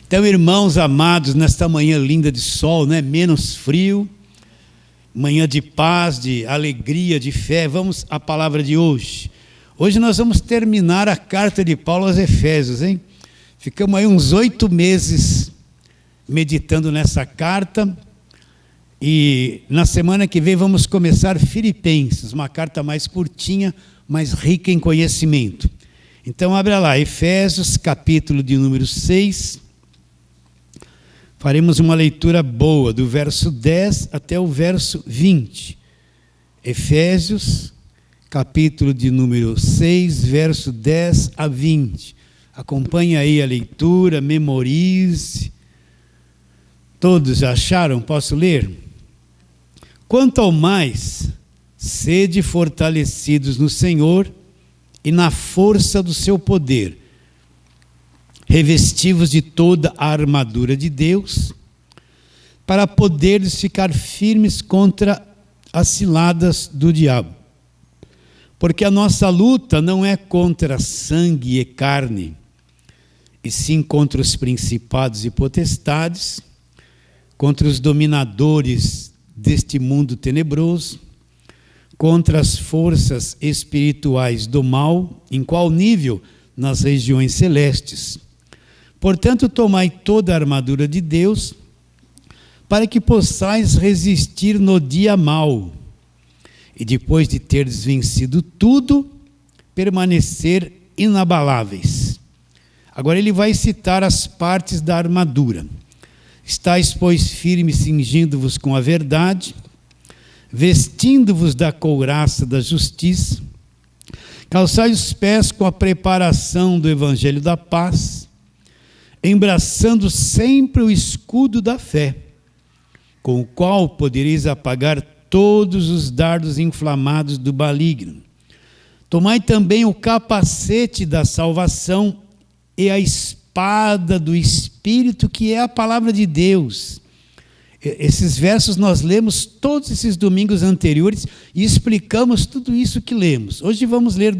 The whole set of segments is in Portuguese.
Então, irmãos amados, nesta manhã linda de sol, né? Menos frio, manhã de paz, de alegria, de fé, vamos à palavra de hoje. Hoje nós vamos terminar a carta de Paulo aos Efésios, hein? Ficamos aí uns 8 meses meditando nessa carta e na semana que vem vamos começar Filipenses, uma carta mais curtinha, mais rica em conhecimento. Então, abra lá, Efésios, capítulo de número 6. Faremos uma leitura boa, do verso 10 até o verso 20. Efésios, capítulo de número 6, verso 10 a 20. Acompanhe aí a leitura, memorize. Todos já acharam? Posso ler? Quanto ao mais, sede fortalecidos no Senhor e na força do seu poder, revestivos de toda a armadura de Deus, para poderes ficar firmes contra as ciladas do diabo. Porque a nossa luta não é contra sangue e carne, e sim contra os principados e potestades, contra os dominadores deste mundo tenebroso, contra as forças espirituais do mal, em qual nível? Nas regiões celestes. Portanto, tomai toda a armadura de Deus, para que possais resistir no dia mau, e depois de teres vencido tudo, permanecer inabaláveis. Agora ele vai citar as partes da armadura. Estais, pois, firmes, cingindo-vos com a verdade, vestindo-vos da couraça da justiça, calçai os pés com a preparação do evangelho da paz, embraçando sempre o escudo da fé, com o qual podereis apagar todos os dardos inflamados do maligno. Tomai também o capacete da salvação e a espada do Espírito, que é a palavra de Deus. Esses versos nós lemos todos esses domingos anteriores e explicamos tudo isso que lemos. Hoje vamos ler,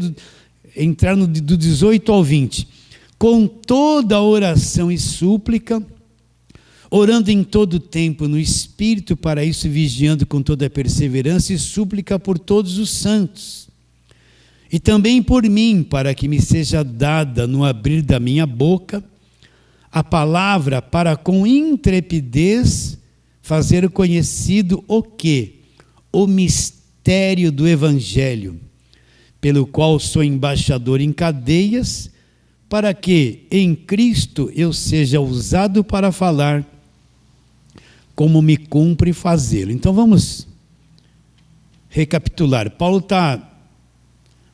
entrar do 18 ao 20. Com toda a oração e súplica, orando em todo o tempo no Espírito, para isso vigiando com toda a perseverança e súplica por todos os santos. E também por mim, para que me seja dada no abrir da minha boca a palavra para com intrepidez fazer conhecido o quê? O mistério do Evangelho, pelo qual sou embaixador em cadeias, para que em Cristo eu seja usado para falar como me cumpre fazê-lo. Então vamos recapitular. Paulo está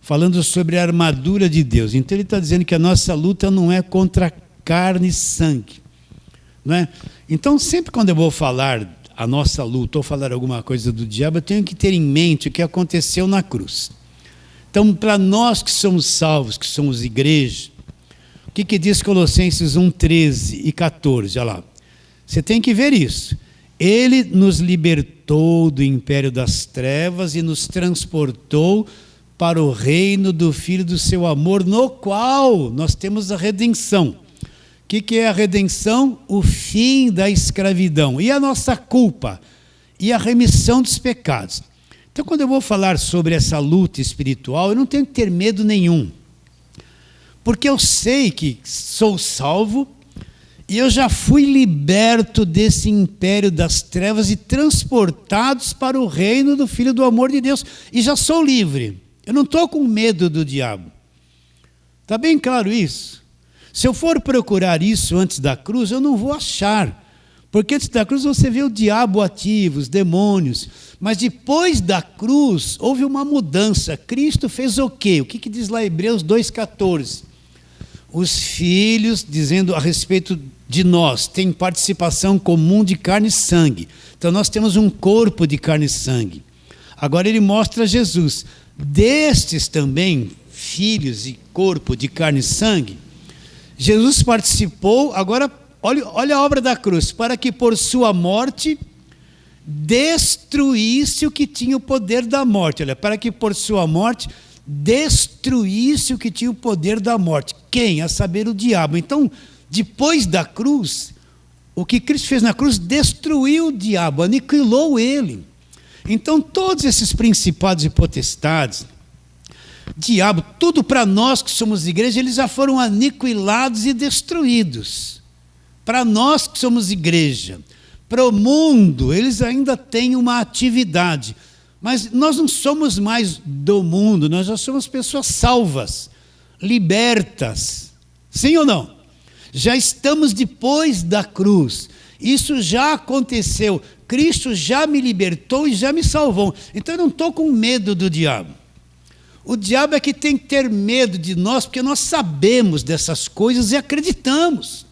falando sobre a armadura de Deus. Então ele está dizendo que a nossa luta não é contra carne e sangue, não é? Então sempre quando eu vou falar a nossa luta ou falar alguma coisa do diabo, eu tenho que ter em mente o que aconteceu na cruz. Então, para nós que somos salvos, que somos igreja, o que diz Colossenses 1, 13 e 14? Olha lá. Você tem que ver isso. Ele nos libertou do império das trevas e nos transportou para o reino do Filho do seu amor, no qual nós temos a redenção. O que é a redenção? O fim da escravidão. E a nossa culpa? E a remissão dos pecados. Então, quando eu vou falar sobre essa luta espiritual, eu não tenho que ter medo nenhum. Porque eu sei que sou salvo e eu já fui liberto desse império das trevas e transportados para o reino do Filho do amor de Deus. E já sou livre. Eu não estou com medo do diabo. Está bem claro isso? Se eu for procurar isso antes da cruz, eu não vou achar. Porque antes da cruz você vê o diabo ativo, os demônios. Mas depois da cruz houve uma mudança. Cristo fez o quê? O que diz lá Hebreus 2,14? Os filhos, dizendo a respeito de nós, têm participação comum de carne e sangue. Então nós temos um corpo de carne e sangue. Agora ele mostra Jesus. Destes também, filhos e corpo de carne e sangue, Jesus participou, agora olha a obra da cruz, para que por sua morte destruísse o que tinha o poder da morte. Olha, para que por sua morte destruísse o que tinha o poder da morte. Quem? A saber, o diabo. Então, depois da cruz, o que Cristo fez na cruz destruiu o diabo, aniquilou ele. Então todos esses principados e potestades, diabo, tudo para nós que somos igreja, eles já foram aniquilados e destruídos. Para nós que somos igreja, para o mundo, eles ainda têm uma atividade. Mas nós não somos mais do mundo, nós já somos pessoas salvas, libertas. Sim ou não? Já estamos depois da cruz. Isso já aconteceu. Cristo já me libertou e já me salvou. Então eu não estou com medo do diabo. O diabo é que tem que ter medo de nós, porque nós sabemos dessas coisas e acreditamos.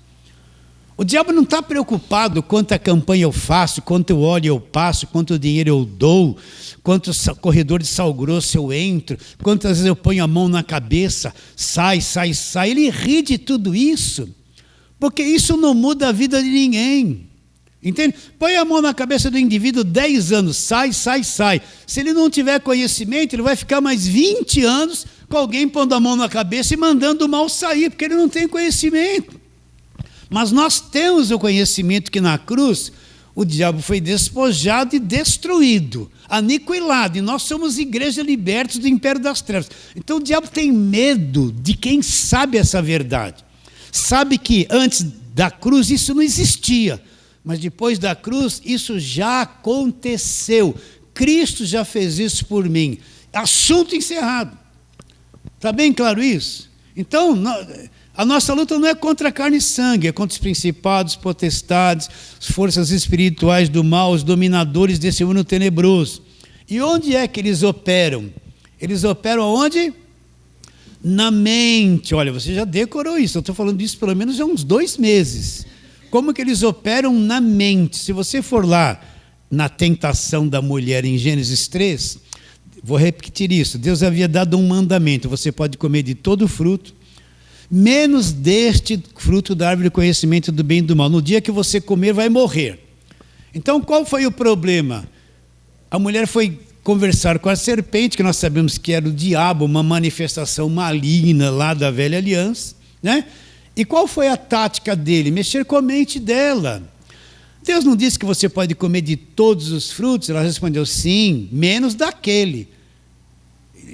O diabo não está preocupado quanta campanha eu faço, quanto óleo eu passo, quanto dinheiro eu dou, quantos corredores de sal grosso eu entro, quantas vezes eu ponho a mão na cabeça, sai. Ele ri de tudo isso, porque isso não muda a vida de ninguém. Entende? Põe a mão na cabeça do indivíduo 10 anos, sai. Se ele não tiver conhecimento, ele vai ficar mais 20 anos com alguém pondo a mão na cabeça e mandando o mal sair, porque ele não tem conhecimento. Mas nós temos o conhecimento que na cruz o diabo foi despojado e destruído, aniquilado, e nós somos igreja libertos do império das trevas. Então o diabo tem medo de quem sabe essa verdade. Sabe que antes da cruz isso não existia, mas depois da cruz isso já aconteceu. Cristo já fez isso por mim. Assunto encerrado. Está bem claro isso? Então, a nossa luta não é contra a carne e sangue, é contra os principados, potestades, as forças espirituais do mal, os dominadores desse mundo tenebroso. E onde é que eles operam? Eles operam aonde? Na mente. Olha, você já decorou isso, eu estou falando disso pelo menos há uns 2 meses. Como que eles operam na mente? Se você for lá na tentação da mulher em Gênesis 3, vou repetir isso, Deus havia dado um mandamento, você pode comer de todo fruto, menos deste fruto da árvore do conhecimento do bem e do mal. No dia que você comer, vai morrer. Então, qual foi o problema? A mulher foi conversar com a serpente, que nós sabemos que era o diabo, uma manifestação maligna lá da velha aliança, né? E qual foi a tática dele? Mexer com a mente dela. Deus não disse que você pode comer de todos os frutos? Ela respondeu, sim, menos daquele,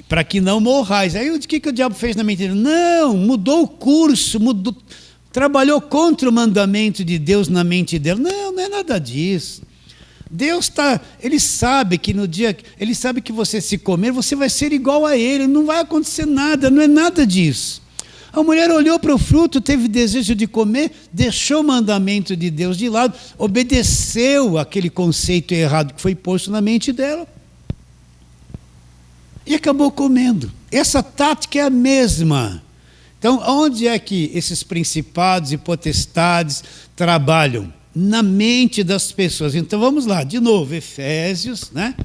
para que não morrais. Aí o que o diabo fez na mente dele? Não, mudou o curso, trabalhou contra o mandamento de Deus na mente dela. Não é nada disso. Deus ele sabe que no dia, ele sabe que você se comer, você vai ser igual a ele, não vai acontecer nada, não é nada disso. A mulher olhou para o fruto, teve desejo de comer, deixou o mandamento de Deus de lado, obedeceu aquele conceito errado que foi posto na mente dela e acabou comendo. Essa tática é a mesma. Então, onde é que esses principados e potestades trabalham? Na mente das pessoas. Então, vamos lá, de novo, Efésios, né?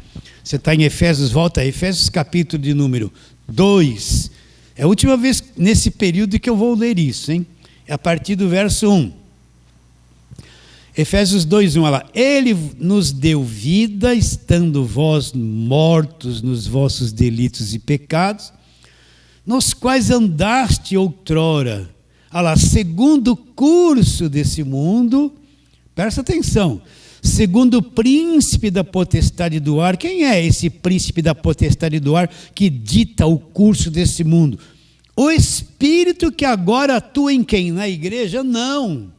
Você está em Efésios, volta aí, Efésios capítulo de número 2. É a última vez nesse período que eu vou ler isso, hein? É a partir do verso 1. Efésios 2:1, olha lá. Ele nos deu vida, estando vós mortos nos vossos delitos e pecados, nos quais andaste outrora, olha lá, segundo o curso desse mundo, presta atenção, segundo o príncipe da potestade do ar. Quem é esse príncipe da potestade do ar que dita o curso desse mundo? O espírito que agora atua em quem? Na igreja? Não.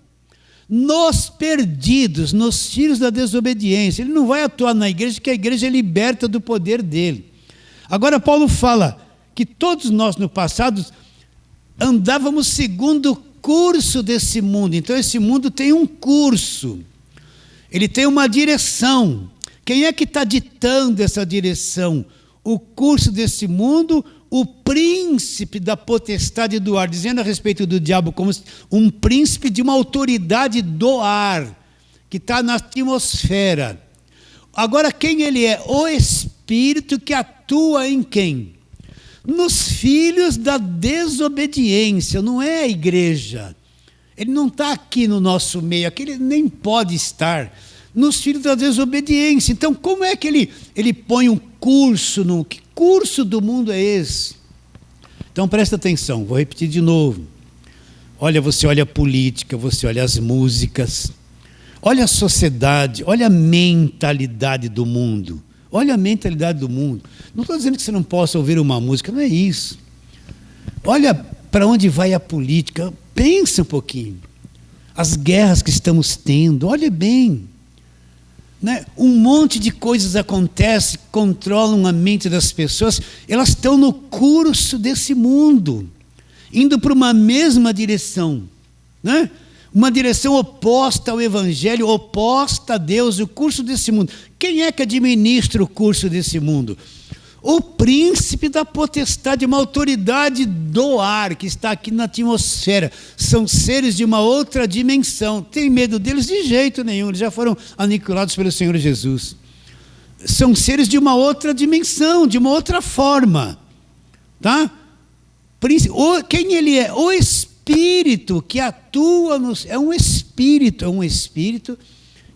Nos perdidos, nos filhos da desobediência. Ele não vai atuar na igreja, porque a igreja é liberta do poder dele. Agora Paulo fala que todos nós no passado andávamos segundo o curso desse mundo. Então esse mundo tem um curso. Ele tem uma direção. Quem é que está ditando essa direção? O curso desse mundo, o príncipe da potestade do ar, dizendo a respeito do diabo como um príncipe de uma autoridade do ar, que está na atmosfera. Agora, quem ele é? O espírito que atua em quem? Nos filhos da desobediência, não é a igreja. Ele não está aqui no nosso meio, aqui ele nem pode estar. Nos filhos da desobediência. Então, como é que ele põe um curso? Que curso do mundo é esse? Então, presta atenção, vou repetir de novo. Olha, você olha a política, você olha as músicas, olha a sociedade, olha a mentalidade do mundo. Olha a mentalidade do mundo. Não estou dizendo que você não possa ouvir uma música, não é isso. Olha para onde vai a política, pensa um pouquinho. As guerras que estamos tendo, olha bem. Né? Um monte de coisas acontecem, controlam a mente das pessoas, elas estão no curso desse mundo, indo para uma mesma direção, né? Uma direção oposta ao Evangelho, oposta a Deus, o curso desse mundo. Quem é que administra o curso desse mundo? O príncipe da potestade, uma autoridade do ar que está aqui na atmosfera. São seres de uma outra dimensão. Tem medo deles de jeito nenhum, eles já foram aniquilados pelo Senhor Jesus. São seres de uma outra dimensão, de uma outra forma. Tá? Quem ele é? O Espírito que atua nos... É um Espírito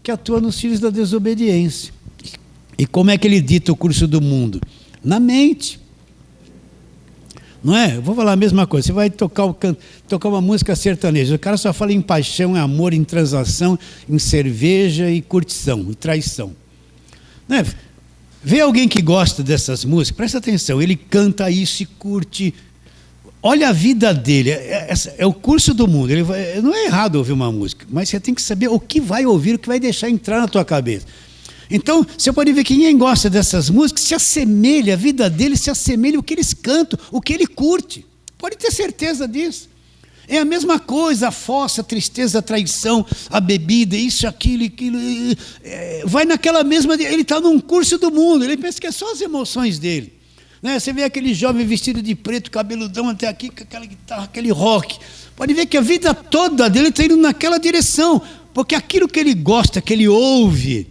que atua nos filhos da desobediência. E como é que ele dita o curso do mundo? Na mente. Não é? Eu vou falar a mesma coisa. Você vai tocar uma música sertaneja. O cara só fala em paixão, em amor, em transação, em cerveja e curtição, e traição. Não é? Vê alguém que gosta dessas músicas, presta atenção, ele canta isso e curte. Olha a vida dele, é o curso do mundo. Não é errado ouvir uma música, mas você tem que saber o que vai ouvir, o que vai deixar entrar na tua cabeça. Então, você pode ver que quem gosta dessas músicas se assemelha, a vida dele se assemelha ao que eles cantam, o que ele curte. Pode ter certeza disso. É a mesma coisa, a fossa, a tristeza, a traição, a bebida, isso, aquilo. Vai naquela mesma... Ele está num curso do mundo, ele pensa que é só as emoções dele. Né? Você vê aquele jovem vestido de preto, cabeludão até aqui, com aquela guitarra, aquele rock. Pode ver que a vida toda dele está indo naquela direção, porque aquilo que ele gosta, que ele ouve...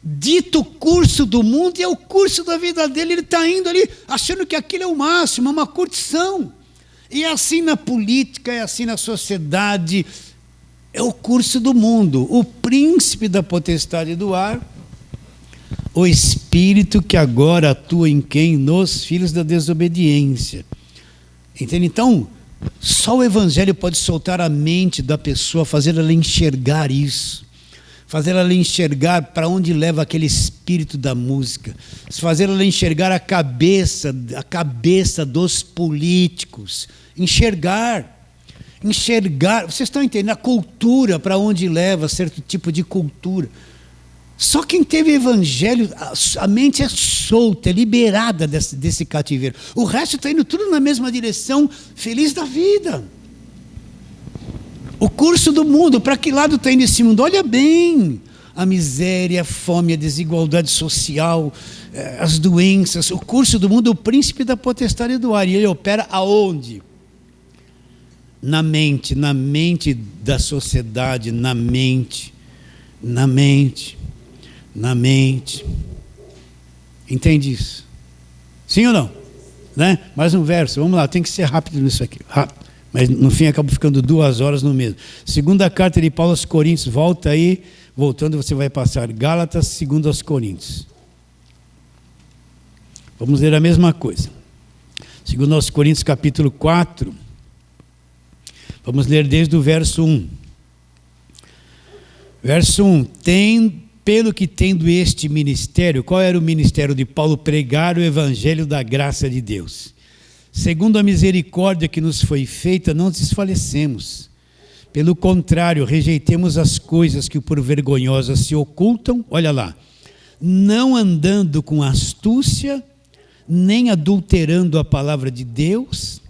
Dito curso do mundo e é o curso da vida dele, ele está indo ali achando que aquilo é o máximo, é uma curtição. E é assim na política, é assim na sociedade, é o curso do mundo. O príncipe da potestade do ar, o Espírito que agora atua em quem? Nos filhos da desobediência. Entende? Então, só o Evangelho pode soltar a mente da pessoa, fazer ela enxergar isso. Fazer ela enxergar para onde leva aquele espírito da música, fazer ela enxergar a cabeça dos políticos, enxergar, vocês estão entendendo, a cultura para onde leva certo tipo de cultura. Só quem teve evangelho, a mente é solta, é liberada desse cativeiro. O resto está indo tudo na mesma direção, feliz da vida. O curso do mundo, para que lado está indo esse mundo? Olha bem, a miséria, a fome, a desigualdade social, as doenças. O curso do mundo, o príncipe da potestade do ar. E ele opera aonde? Na mente da sociedade, na mente. Entende isso? Sim ou não? Né? Mais um verso, vamos lá, tem que ser rápido nisso aqui, rápido. Mas no fim acaba ficando 2 horas no mesmo. Segunda carta de Paulo aos Coríntios, volta aí, voltando você vai passar Gálatas, 2 aos Coríntios. Vamos ler a mesma coisa. 2 aos Coríntios, capítulo 4. Vamos ler desde o verso 1. Verso 1. Pelo que tendo este ministério, qual era o ministério de Paulo? Pregar o evangelho da graça de Deus. Segundo a misericórdia que nos foi feita, não desfalecemos. Pelo contrário, rejeitemos as coisas que por vergonhosas se ocultam, olha lá, não andando com astúcia, nem adulterando a palavra de Deus,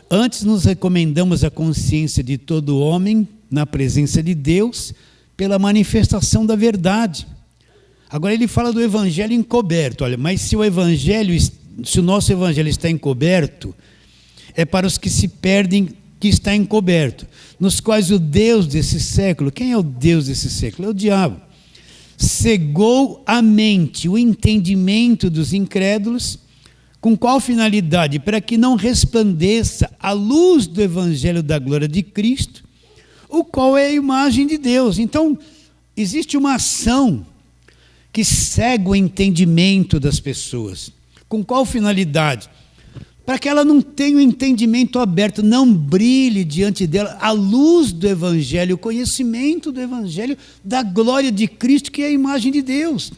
antes nos recomendamos a consciência de todo homem na presença de Deus, pela manifestação da verdade. Agora ele fala do evangelho encoberto, olha, mas se o nosso evangelho está encoberto, é para os que se perdem que está encoberto, nos quais o Deus desse século, quem é o Deus desse século? É o diabo. Cegou a mente, o entendimento dos incrédulos, com qual finalidade? Para que não resplandeça a luz do evangelho da glória de Cristo, o qual é a imagem de Deus. Então, existe uma ação que cega o entendimento das pessoas. Com qual finalidade? para que ela não tenha o entendimento aberto, não brilhe diante dela a luz do Evangelho, o conhecimento do Evangelho, da glória de Cristo, que é a imagem de Deus.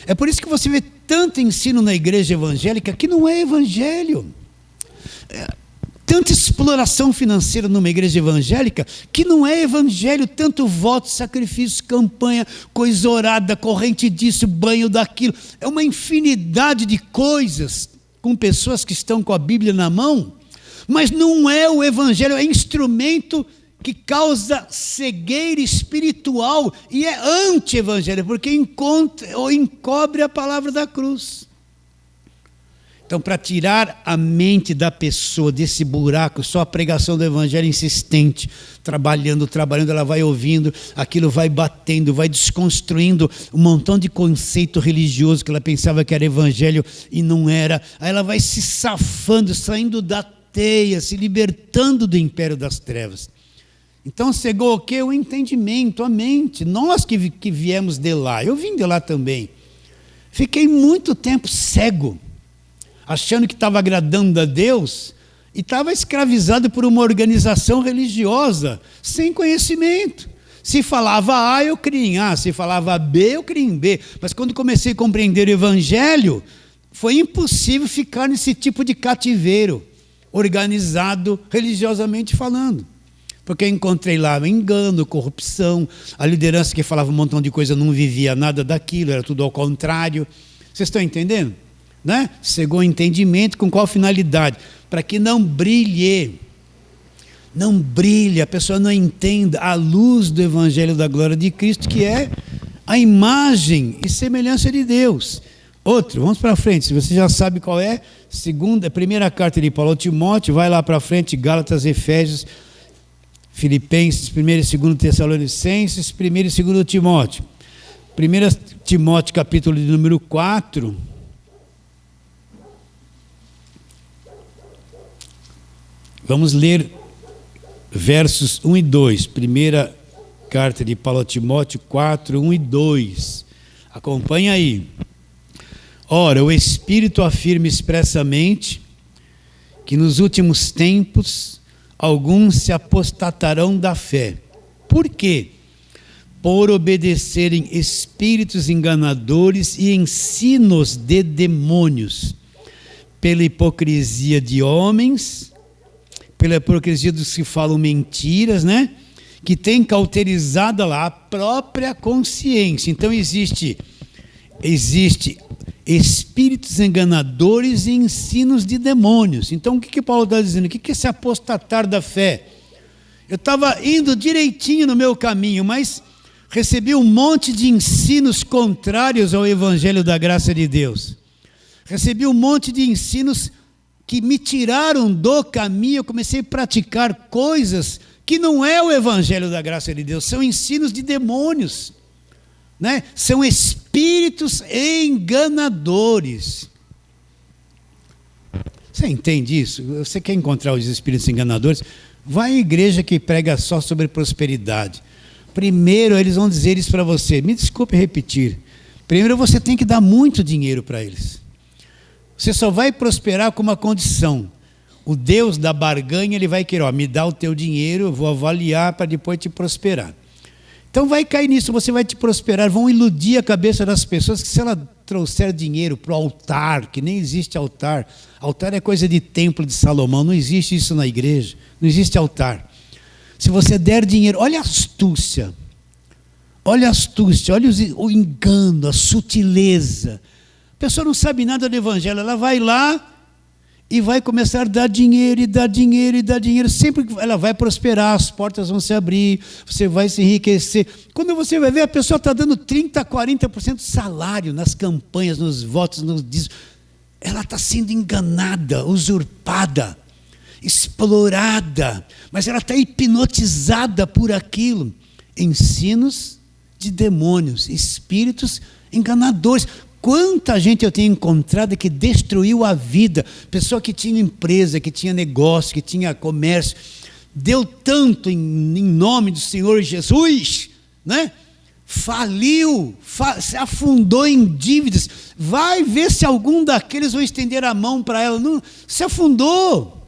É por isso que você vê tanto ensino na igreja evangélica que não é Evangelho. Tanta exploração financeira numa igreja evangélica que não é Evangelho, tanto voto, sacrifício, campanha, coisa orada, corrente disso, banho daquilo. É uma infinidade de coisas com pessoas que estão com a Bíblia na mão, mas não é o Evangelho, é instrumento que causa cegueira espiritual e é anti-evangelho, porque encobre a palavra da cruz. Então, para tirar a mente da pessoa desse buraco, só a pregação do Evangelho insistente, trabalhando, ela vai ouvindo, aquilo vai batendo, vai desconstruindo um montão de conceito religioso que ela pensava que era Evangelho e não era. Aí ela vai se safando, saindo da teia, se libertando do império das trevas. Então, cegou o quê? O entendimento, a mente. Nós que viemos de lá, eu vim de lá também. Fiquei muito tempo cego, achando que estava agradando a Deus e estava escravizado por uma organização religiosa, sem conhecimento. Se falava A, eu criei em A, se falava B, eu criei em B. Mas quando comecei a compreender o Evangelho, foi impossível ficar nesse tipo de cativeiro, organizado religiosamente falando. Porque eu encontrei lá engano, corrupção, a liderança que falava um montão de coisa não vivia nada daquilo, era tudo ao contrário. Vocês estão entendendo? Né? Cegou o entendimento, com qual finalidade? Para que não brilhe, a pessoa não entenda a luz do Evangelho da glória de Cristo, que é a imagem e semelhança de Deus. Outro, vamos para frente, se você já sabe qual é, primeira carta de Paulo ao Timóteo, vai lá para frente, Gálatas, Efésios, Filipenses, 1 e 2 Tessalonicenses, 1 e 2 Timóteo. 1 Timóteo, capítulo de número 4, vamos ler versos 1 e 2, primeira carta de Paulo a Timóteo 4, 1 e 2. Acompanha aí. Ora, o Espírito afirma expressamente que nos últimos tempos alguns se apostatarão da fé. Por quê? Por obedecerem espíritos enganadores e ensinos de demônios, pela hipocrisia de homens, pela hipocrisia dos que falam mentiras, né? Que tem cauterizado lá a própria consciência. Então existe espíritos enganadores e ensinos de demônios. Então o que Paulo está dizendo? O que é se apostatar da fé? Eu estava indo direitinho no meu caminho, mas recebi um monte de ensinos contrários ao Evangelho da graça de Deus. Recebi um monte de ensinos que me tiraram do caminho. Eu comecei a praticar coisas que não é o Evangelho da graça de Deus, são ensinos de demônios, né? São espíritos enganadores. Você entende isso? Você quer encontrar os espíritos enganadores? Vai à igreja que prega só sobre prosperidade. Primeiro eles vão dizer isso para você. Me desculpe repetir. Primeiro você tem que dar muito dinheiro para eles. Você só vai prosperar com uma condição. O Deus da barganha, ele vai querer, me dá o teu dinheiro, eu vou avaliar para depois te prosperar. Então vai cair nisso, você vai te prosperar. Vão iludir a cabeça das pessoas que se ela trouxer dinheiro para o altar, que nem existe altar. Altar é coisa de templo de Salomão, não existe isso na igreja, não existe altar. Se você der dinheiro, olha a astúcia, olha o engano, a sutileza. A pessoa não sabe nada do Evangelho, ela vai lá e vai começar a dar dinheiro, e dar dinheiro, e dar dinheiro. Sempre que ela vai prosperar, as portas vão se abrir, você vai se enriquecer. Quando você vai ver, a pessoa está dando 30%, 40% de salário nas campanhas, nos votos, nos dízimos. Ela está sendo enganada, usurpada, explorada, mas ela está hipnotizada por aquilo. Ensinos de demônios, espíritos enganadores. Quanta gente eu tenho encontrado que destruiu a vida, pessoa que tinha empresa, que tinha negócio, que tinha comércio, deu tanto em nome do Senhor Jesus, né? faliu, se afundou em dívidas. Vai ver se algum daqueles vai estender a mão para ela. Não, se afundou,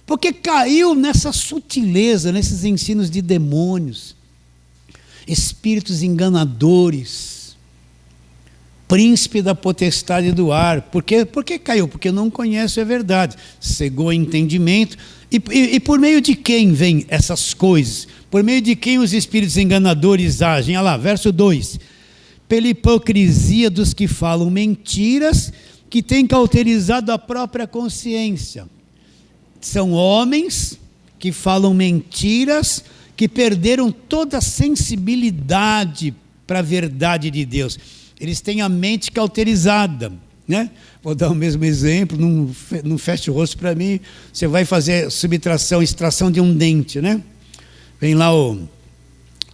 porque caiu nessa sutileza, nesses ensinos de demônios, espíritos enganadores, príncipe da potestade do ar. Por que caiu? Porque não conhece a verdade, cegou o entendimento. E por meio de quem vêm essas coisas? Por meio de quem os espíritos enganadores agem? Olha lá, verso 2. Pela hipocrisia dos que falam mentiras, que têm cauterizado a própria consciência. São homens que falam mentiras, que perderam toda a sensibilidade para a verdade de Deus. Eles têm a mente cauterizada, né? Vou dar o mesmo exemplo, não fecha o rosto para mim. Você vai fazer subtração, extração de um dente, né? Vem lá o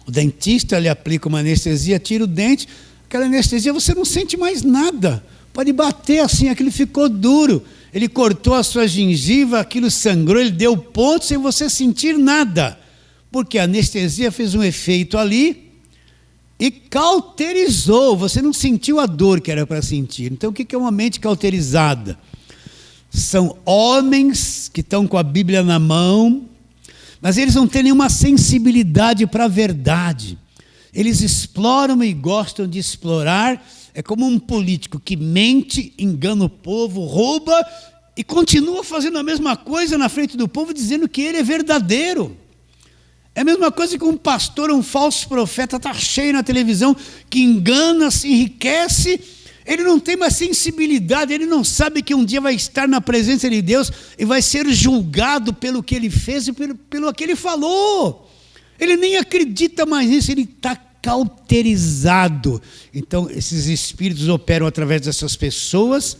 dentista, ele aplica uma anestesia, tira o dente, aquela anestesia você não sente mais nada. Pode bater assim, aquilo ficou duro. Ele cortou a sua gengiva, aquilo sangrou, ele deu ponto sem você sentir nada. Porque a anestesia fez um efeito ali e cauterizou, você não sentiu a dor que era para sentir. Então o que é uma mente cauterizada? São homens que estão com a Bíblia na mão, mas eles não têm nenhuma sensibilidade para a verdade. Eles exploram e gostam de explorar. É como um político que mente, engana o povo, rouba e continua fazendo a mesma coisa na frente do povo, dizendo que ele é verdadeiro. É a mesma coisa que um pastor, um falso profeta, está cheio na televisão, que engana, se enriquece, ele não tem mais sensibilidade, ele não sabe que um dia vai estar na presença de Deus e vai ser julgado pelo que ele fez e pelo que ele falou. Ele nem acredita mais nisso, ele está cauterizado. Então, esses espíritos operam através dessas pessoas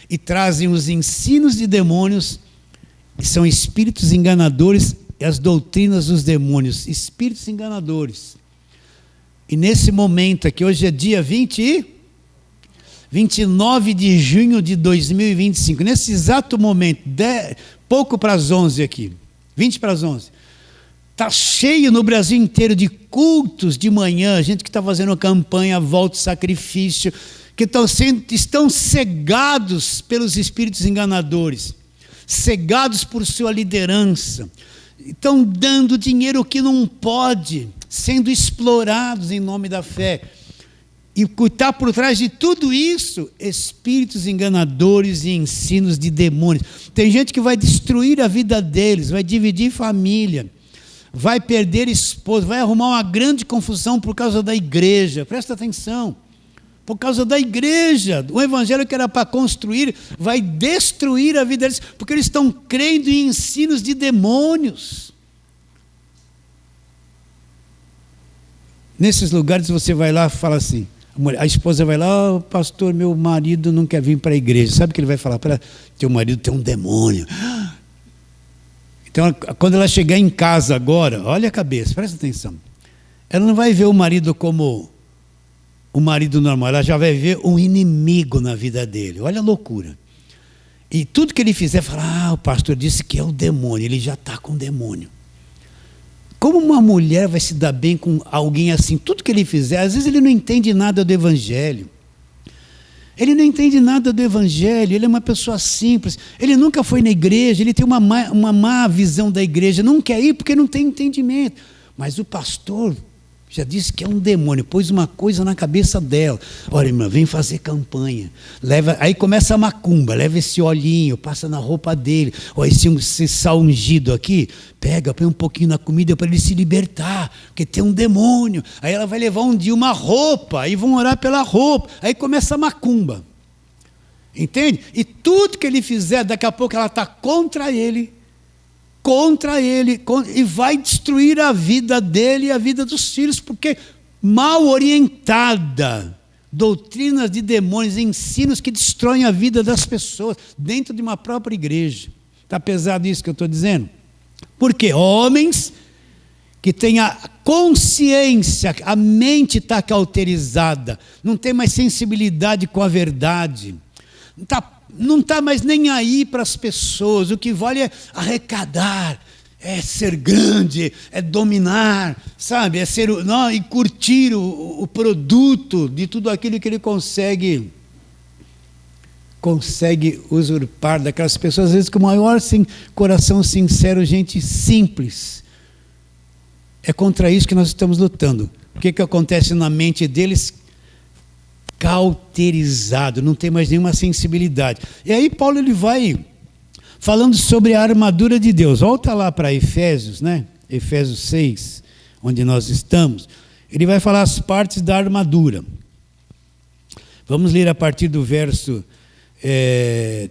e trazem os ensinos de demônios, e são espíritos enganadores, as doutrinas dos demônios, espíritos enganadores. E nesse momento aqui, hoje é dia 29 de junho de 2025, nesse exato momento, pouco para as 11 aqui, 20 para as 11, está cheio no Brasil inteiro de cultos de manhã, gente que está fazendo campanha, volta, sacrifício, que estão cegados pelos espíritos enganadores, cegados por sua liderança, estão dando dinheiro que não pode, sendo explorados em nome da fé. E está por trás de tudo isso, espíritos enganadores e ensinos de demônios. Tem gente que vai destruir a vida deles, vai dividir família, vai perder esposa, vai arrumar uma grande confusão por causa da igreja. Presta atenção. Por causa da igreja, o evangelho que era para construir, vai destruir a vida deles, porque eles estão crendo em ensinos de demônios. Nesses lugares você vai lá e fala assim, a esposa vai lá, pastor, meu marido não quer vir para a igreja. Sabe o que ele vai falar para ela? Teu marido tem um demônio. Então, quando ela chegar em casa agora, olha a cabeça, presta atenção. Ela não vai ver o marido como o marido normal, ela já vai ver um inimigo na vida dele. Olha a loucura. E tudo que ele fizer, fala, o pastor disse que é o demônio, ele já está com o demônio. Como uma mulher vai se dar bem com alguém assim? Tudo que ele fizer, às vezes ele não entende nada do evangelho. Ele não entende nada do evangelho, ele é uma pessoa simples, ele nunca foi na igreja, ele tem uma má visão da igreja, não quer ir porque não tem entendimento. Mas o pastor já disse que é um demônio, pôs uma coisa na cabeça dela. Olha, irmã, vem fazer campanha. Aí começa a macumba, leva esse olhinho, passa na roupa dele. Olha, esse sal ungido aqui, pega, põe um pouquinho na comida para ele se libertar, porque tem um demônio. Aí ela vai levar um dia uma roupa, aí vão orar pela roupa. Aí começa a macumba. Entende? E tudo que ele fizer, daqui a pouco ela está contra ele, e vai destruir a vida dele e a vida dos filhos, porque mal orientada, doutrinas de demônios, ensinos que destroem a vida das pessoas, dentro de uma própria igreja. Está pesado isso que eu estou dizendo? Porque homens que têm a consciência, a mente está cauterizada, não tem mais sensibilidade com a verdade, não está mais nem aí para as pessoas, o que vale é arrecadar, é ser grande, é dominar, sabe? É ser, não, e curtir o produto de tudo aquilo que ele consegue usurpar daquelas pessoas, às vezes com o maior coração sincero, gente simples. É contra isso que nós estamos lutando. O que acontece na mente deles? Cauterizado, não tem mais nenhuma sensibilidade. E aí Paulo ele vai falando sobre a armadura de Deus. Volta lá para Efésios, né? Efésios 6, onde nós estamos. Ele vai falar as partes da armadura. Vamos ler a partir do verso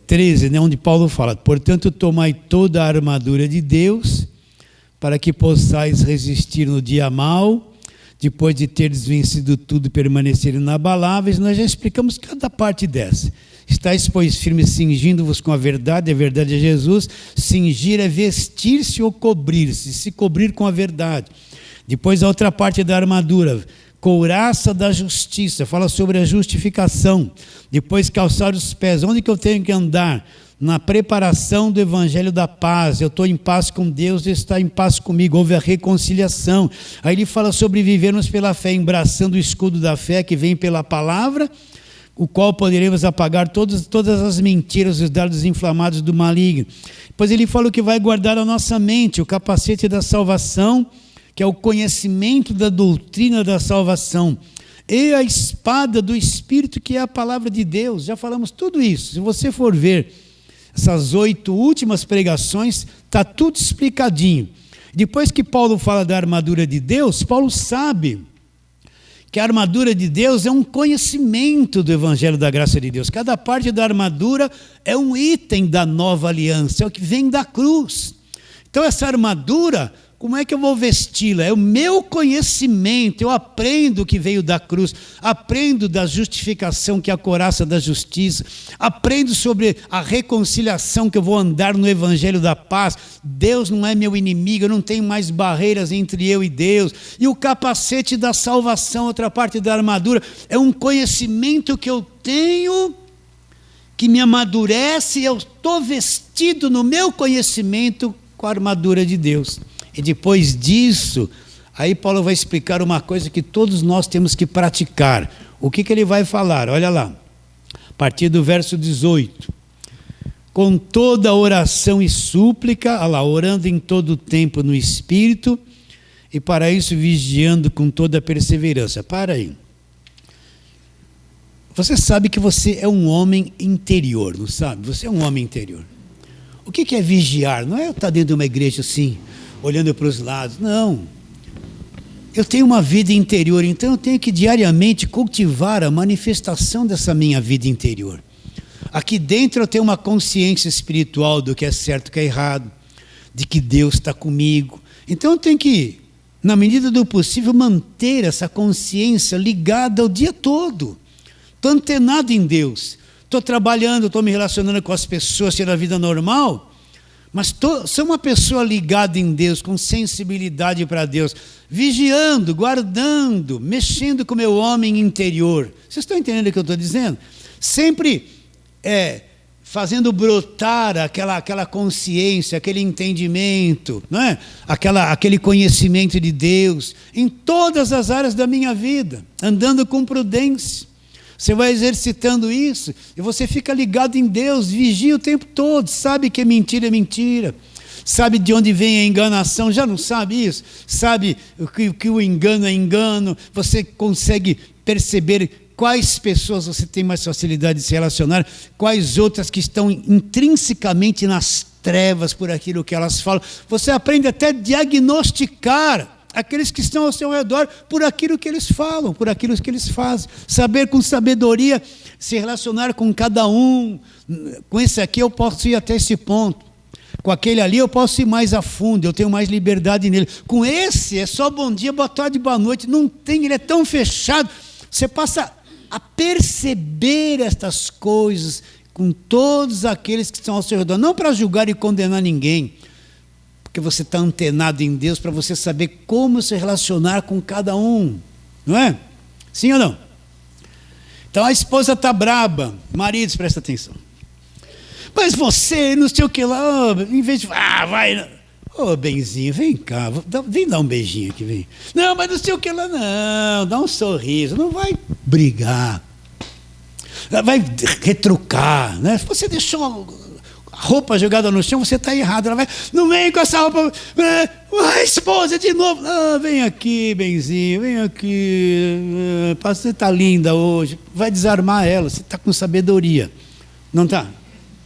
13, né? Onde Paulo fala: portanto, tomai toda a armadura de Deus, para que possais resistir no dia mau, depois de teres vencido tudo, permanecer inabaláveis. Nós já explicamos cada parte dessa. Estais, pois, firmes, cingindo-vos com a verdade é Jesus. Cingir é vestir-se ou cobrir-se, se cobrir com a verdade. Depois a outra parte da armadura, couraça da justiça, fala sobre a justificação. Depois calçar os pés. Onde que eu tenho que andar? Na preparação do evangelho da paz. Eu estou em paz com Deus, Deus está em paz comigo, houve a reconciliação. Aí ele fala sobre vivermos pela fé, embraçando o escudo da fé que vem pela palavra, o qual poderemos apagar todas as mentiras, os dardos inflamados do maligno. Depois ele fala o que vai guardar a nossa mente, o capacete da salvação, que é o conhecimento da doutrina da salvação, e a espada do Espírito, que é a palavra de Deus. Já falamos tudo isso. Se você for ver essas 8 últimas pregações, está tudo explicadinho. Depois que Paulo fala da armadura de Deus, Paulo sabe que a armadura de Deus é um conhecimento do evangelho da graça de Deus. Cada parte da armadura é um item da nova aliança, é o que vem da cruz. Então essa armadura, como é que eu vou vesti-la? É o meu conhecimento, eu aprendo o que veio da cruz, aprendo da justificação, que é a couraça da justiça, aprendo sobre a reconciliação, que eu vou andar no evangelho da paz. Deus não é meu inimigo, eu não tenho mais barreiras entre eu e Deus. E o capacete da salvação, outra parte da armadura, é um conhecimento que eu tenho, que me amadurece, e eu estou vestido no meu conhecimento com a armadura de Deus. E depois disso, aí Paulo vai explicar uma coisa que todos nós temos que praticar. O que ele vai falar? Olha lá, a partir do verso 18. Com toda oração e súplica, olha lá, orando em todo o tempo no Espírito, e para isso vigiando com toda perseverança. Para aí. Você sabe que você é um homem interior, não sabe? Você é um homem interior. O que é vigiar? Não é eu estar dentro de uma igreja assim, olhando para os lados. Não. Eu tenho uma vida interior, então eu tenho que diariamente cultivar a manifestação dessa minha vida interior. Aqui dentro eu tenho uma consciência espiritual do que é certo e o que é errado, de que Deus está comigo. Então eu tenho que, na medida do possível, manter essa consciência ligada o dia todo. Estou antenado em Deus. Estou trabalhando, estou me relacionando com as pessoas, tendo a vida normal, mas sou uma pessoa ligada em Deus, com sensibilidade para Deus, vigiando, guardando, mexendo com o meu homem interior. Vocês estão entendendo o que eu estou dizendo? Sempre fazendo brotar aquela consciência, aquele entendimento, não é? Aquele conhecimento de Deus, em todas as áreas da minha vida, andando com prudência. Você vai exercitando isso e você fica ligado em Deus, vigia o tempo todo, sabe que é mentira, sabe de onde vem a enganação, já não sabe isso? Sabe que o engano é engano, você consegue perceber quais pessoas você tem mais facilidade de se relacionar, quais outras que estão intrinsecamente nas trevas por aquilo que elas falam. Você aprende até a diagnosticar aqueles que estão ao seu redor por aquilo que eles falam, por aquilo que eles fazem. Saber com sabedoria se relacionar com cada um. Com esse aqui eu posso ir até esse ponto. Com aquele ali eu posso ir mais a fundo, eu tenho mais liberdade nele. Com esse é só bom dia, boa tarde, boa noite. Não tem, ele é tão fechado. Você passa a perceber estas coisas com todos aqueles que estão ao seu redor. Não para julgar e condenar ninguém, porque você está antenado em Deus para você saber como se relacionar com cada um, não é? Sim ou não? Então a esposa está braba, maridos, presta atenção. Mas você, não sei o que lá, em vez de, vai, Ô, benzinho, vem cá, vem dar um beijinho aqui, vem. Não, mas não sei o que lá, não. Dá um sorriso, não vai brigar. Vai retrucar, né? Se você deixou a roupa jogada no chão, você está errado. Ela vai, não vem com essa roupa. Esposa, de novo. Ah, vem aqui, benzinho, vem aqui. Você está linda hoje. Vai desarmar ela, você está com sabedoria. Não está?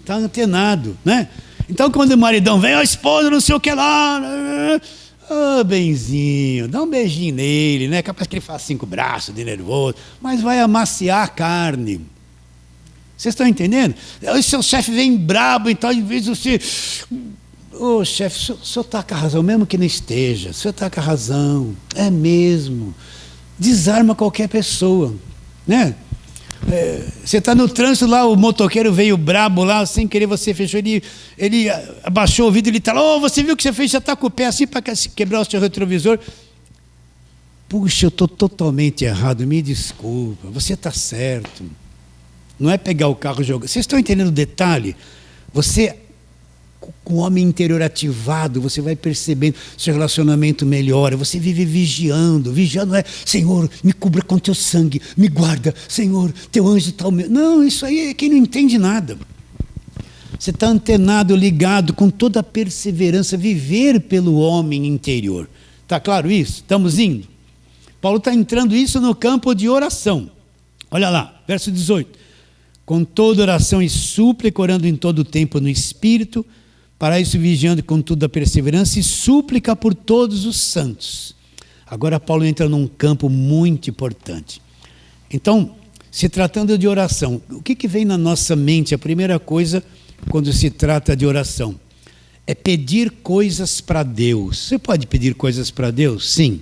Está antenado, né? Então, quando o maridão vem, a esposa, não sei o que lá. Benzinho, dá um beijinho nele, né? Capaz que ele faça 5 braços de nervoso, mas vai amaciar a carne. Vocês estão entendendo? Aí seu chefe vem brabo, então, em vez de você... chefe, o senhor está com a razão, mesmo que não esteja. O senhor está com a razão. É mesmo. Desarma qualquer pessoa, né? Você está no trânsito lá, o motoqueiro veio brabo lá, sem querer você fechou, ele abaixou o vidro, ele está lá, você viu o que você fez, já está com o pé assim para quebrar o seu retrovisor. Puxa, eu estou totalmente errado, me desculpa, você está certo. Não é pegar o carro e jogar. Vocês estão entendendo o detalhe? Você, com o homem interior ativado, você vai percebendo, seu relacionamento melhora, você vive vigiando é, Senhor, me cubra com teu sangue, me guarda, Senhor, teu anjo está ao meu... Não, isso aí é quem não entende nada. Você está antenado, ligado, com toda a perseverança, viver pelo homem interior. Está claro isso? Estamos indo? Paulo está entrando isso no campo de oração. Olha lá, verso 18. Com toda oração e súplica, orando em todo o tempo no Espírito, para isso vigiando com toda a perseverança e súplica por todos os santos. Agora Paulo entra num campo muito importante. Então, se tratando de oração, o que vem na nossa mente? A primeira coisa, quando se trata de oração, é pedir coisas para Deus. Você pode pedir coisas para Deus? Sim.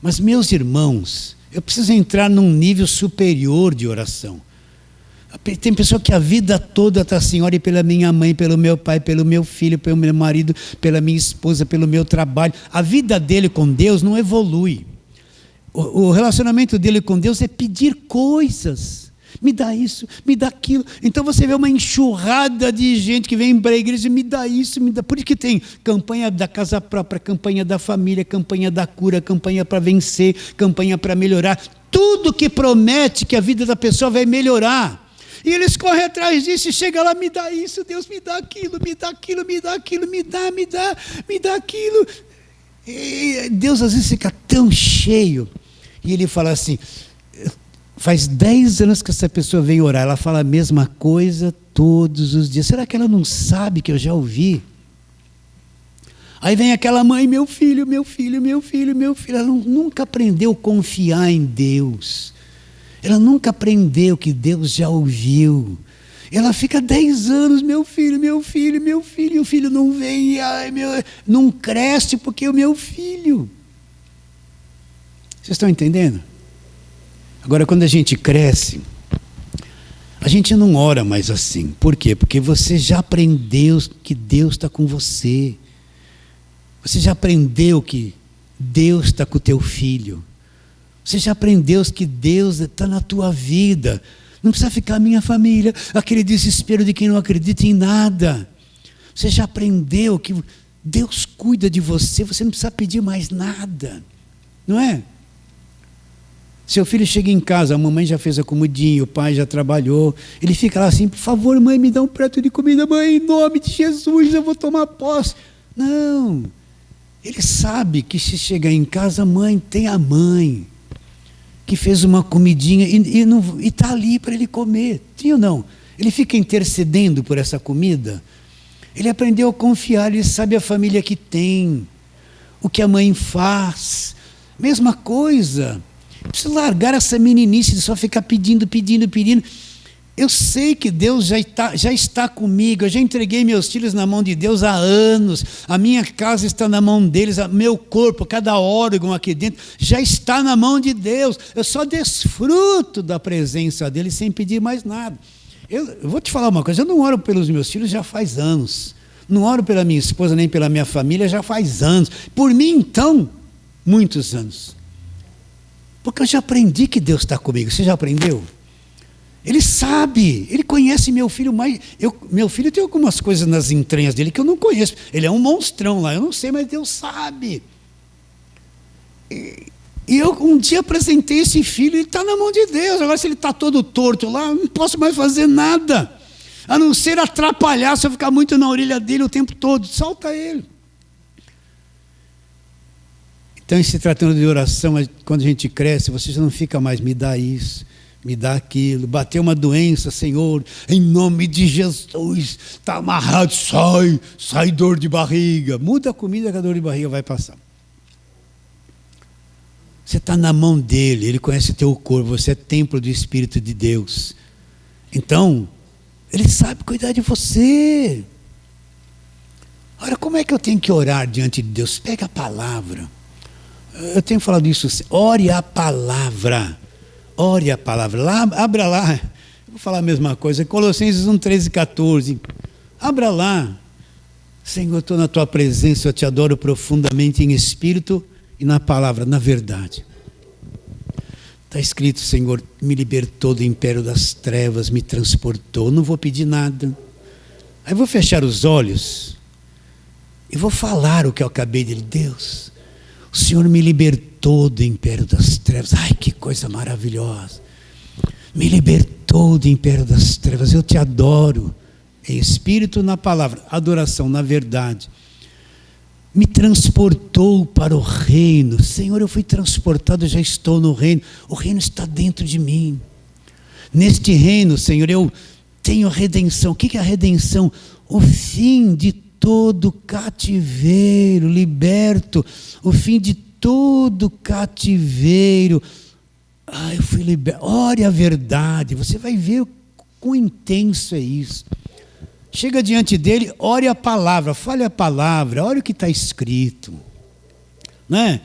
Mas, meus irmãos, eu preciso entrar num nível superior de oração. Tem pessoa que a vida toda está assim, ore pela minha mãe, pelo meu pai, pelo meu filho, pelo meu marido, pela minha esposa, pelo meu trabalho. A vida dele com Deus não evolui. O relacionamento dele com Deus é pedir coisas. Me dá isso, me dá aquilo. Então você vê uma enxurrada de gente que vem para a igreja e me dá isso, me dá. Por isso que tem campanha da casa própria, campanha da família, campanha da cura, campanha para vencer, campanha para melhorar. Tudo que promete que a vida da pessoa vai melhorar. E eles correm atrás disso e chegam lá, me dá isso, Deus me dá aquilo, me dá aquilo, me dá aquilo, me dá aquilo. E Deus às vezes fica tão cheio. E ele fala assim, faz 10 anos que essa pessoa vem orar, ela fala a mesma coisa todos os dias. Será que ela não sabe que eu já ouvi? Aí vem aquela mãe, meu filho. Ela nunca aprendeu a confiar em Deus. Ela nunca aprendeu que Deus já ouviu. Ela fica 10 anos, meu filho, e o filho não vem, não cresce porque é o meu filho. Vocês estão entendendo? Agora, quando a gente cresce, a gente não ora mais assim. Por quê? Porque você já aprendeu que Deus está com você. Você já aprendeu que Deus está com o teu filho. Você já aprendeu que Deus está na tua vida. Não precisa ficar minha família, aquele desespero de quem não acredita em nada. Você já aprendeu que Deus cuida de você, você não precisa pedir mais nada. Não é? Seu filho chega em casa, a mamãe já fez a comidinha, o pai já trabalhou. Ele fica lá assim, por favor, mãe, me dá um prato de comida. Mãe, em nome de Jesus, eu vou tomar posse. Não. Ele sabe que se chegar em casa, mãe, tem a mãe que fez uma comidinha e está ali para ele comer. Sim ou não? Ele fica intercedendo por essa comida. Ele aprendeu a confiar, ele sabe a família que tem, o que a mãe faz. Mesma coisa. Precisa largar essa meninice de só ficar pedindo. Eu sei que Deus já está comigo, eu já entreguei meus filhos na mão de Deus há anos, a minha casa está na mão deles, meu corpo, cada órgão aqui dentro, já está na mão de Deus, eu só desfruto da presença dele sem pedir mais nada. Eu vou te falar uma coisa, eu não oro pelos meus filhos já faz anos, não oro pela minha esposa nem pela minha família já faz anos, por mim então, muitos anos, porque eu já aprendi que Deus está comigo. Você já aprendeu? Ele sabe, ele conhece meu filho mais. Meu filho tem algumas coisas nas entranhas dele que eu não conheço. Ele é um monstrão lá, eu não sei, mas Deus sabe. E eu um dia apresentei esse filho, ele está na mão de Deus. Agora, se ele está todo torto lá, eu não posso mais fazer nada, a não ser atrapalhar, se eu ficar muito na orelha dele o tempo todo. Solta ele. Então, se tratando de oração, quando a gente cresce, você já não fica mais, me dá isso, me dá aquilo. Bateu uma doença, Senhor, em nome de Jesus, está amarrado, sai dor de barriga. Muda a comida que a dor de barriga vai passar. Você está na mão dele, ele conhece teu corpo, você é templo do Espírito de Deus. Então, ele sabe cuidar de você. Ora, como é que eu tenho que orar diante de Deus? Pega a palavra. Eu tenho falado isso, ore a palavra. Ore a palavra. Lá, abra lá, eu vou falar a mesma coisa, Colossenses 1, 13 e 14. Abra lá. Senhor, eu estou na tua presença, eu te adoro profundamente em espírito e na palavra, na verdade. Está escrito, Senhor, me libertou do império das trevas, me transportou, não vou pedir nada. Aí vou fechar os olhos e vou falar o que eu acabei de Deus. O Senhor me libertou do império das trevas. Ai, que coisa maravilhosa. Me libertou do império das trevas. Eu te adoro. Em espírito, na palavra. Adoração, na verdade. Me transportou para o reino. Senhor, eu fui transportado, eu já estou no reino. O reino está dentro de mim. Neste reino, Senhor, eu tenho redenção. O que é a redenção? O fim de todo cativeiro, liberto, o fim de todo cativeiro. Eu fui liberto. Ore a verdade, você vai ver quão intenso é isso. Chega diante dele, ore a palavra, fale a palavra, olha o que está escrito. Né?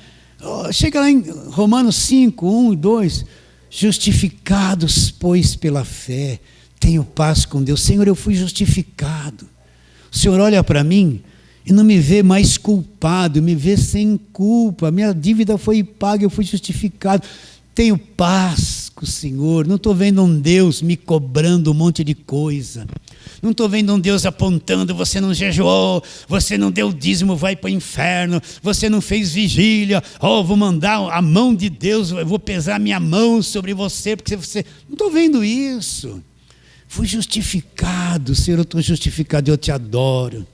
Chega lá em Romanos 5, 1 e 2, justificados, pois, pela fé, tenho paz com Deus. Senhor, eu fui justificado. O Senhor olha para mim e não me vê mais culpado, me vê sem culpa. Minha dívida foi paga, eu fui justificado. Tenho paz com o Senhor. Não estou vendo um Deus me cobrando um monte de coisa. Não estou vendo um Deus apontando, você não jejuou, você não deu dízimo, vai para o inferno, você não fez vigília, vou mandar a mão de Deus, eu vou pesar minha mão sobre você, porque você... Não estou vendo isso. Fui justificado, Senhor, eu estou justificado, eu te adoro.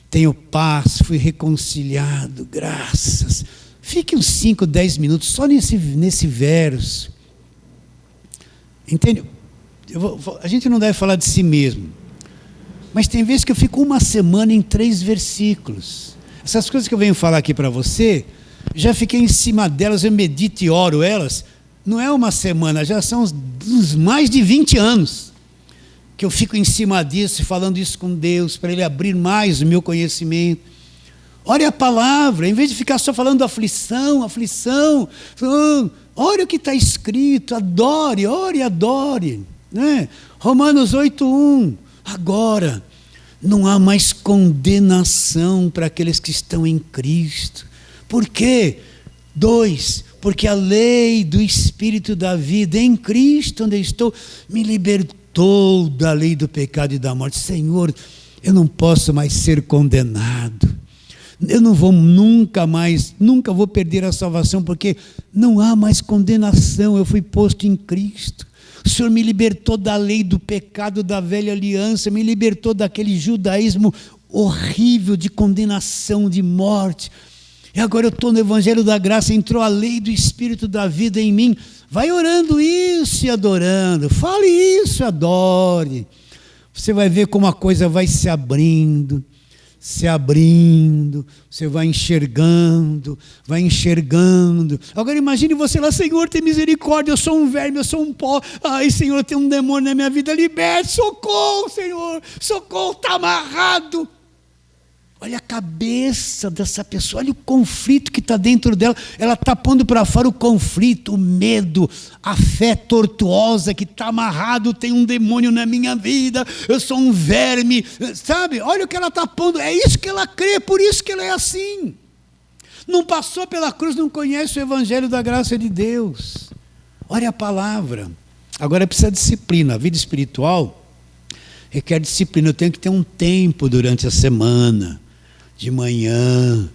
Tenho paz, fui reconciliado, graças. Fique uns 5, 10 minutos só nesse verso. Entende? A gente não deve falar de si mesmo. Mas tem vezes que eu fico uma semana em 3 versículos. Essas coisas que eu venho falar aqui para você, já fiquei em cima delas, eu medito e oro elas. Não é uma semana, já são uns mais de 20 anos. Que eu fico em cima disso e falando isso com Deus, para Ele abrir mais o meu conhecimento. Ore a palavra, em vez de ficar só falando aflição, ore o que está escrito, adore, ore e adore. Né? Romanos 8:1, agora não há mais condenação para aqueles que estão em Cristo. Por quê? 2, porque a lei do Espírito da vida em Cristo, onde eu estou, me libertou da lei do pecado e da morte. Senhor, eu não posso mais ser condenado. Eu não vou nunca vou perder a salvação, porque não há mais condenação, eu fui posto em Cristo. O Senhor me libertou da lei do pecado da velha aliança, me libertou daquele judaísmo horrível de condenação, de morte. E agora eu estou no Evangelho da Graça, entrou a lei do Espírito da vida em mim. Vai orando isso e adorando, fale isso e adore. Você vai ver como a coisa vai se abrindo, você vai enxergando. Agora imagine você lá, Senhor, tem misericórdia, eu sou um verme, eu sou um pó. Ai, Senhor, tem um demônio na minha vida, liberte, socorro, Senhor, socorro, está amarrado. Olha a cabeça dessa pessoa, olha o conflito que está dentro dela. Ela está pondo para fora o conflito, o medo, a fé tortuosa que está amarrado. Tem um demônio na minha vida, eu sou um verme, sabe? Olha o que ela está pondo, é isso que ela crê, por isso que ela é assim. Não passou pela cruz, não conhece o Evangelho da graça de Deus. Olha a palavra. Agora precisa de disciplina. A vida espiritual requer disciplina. Eu tenho que ter um tempo durante a semana, de manhã,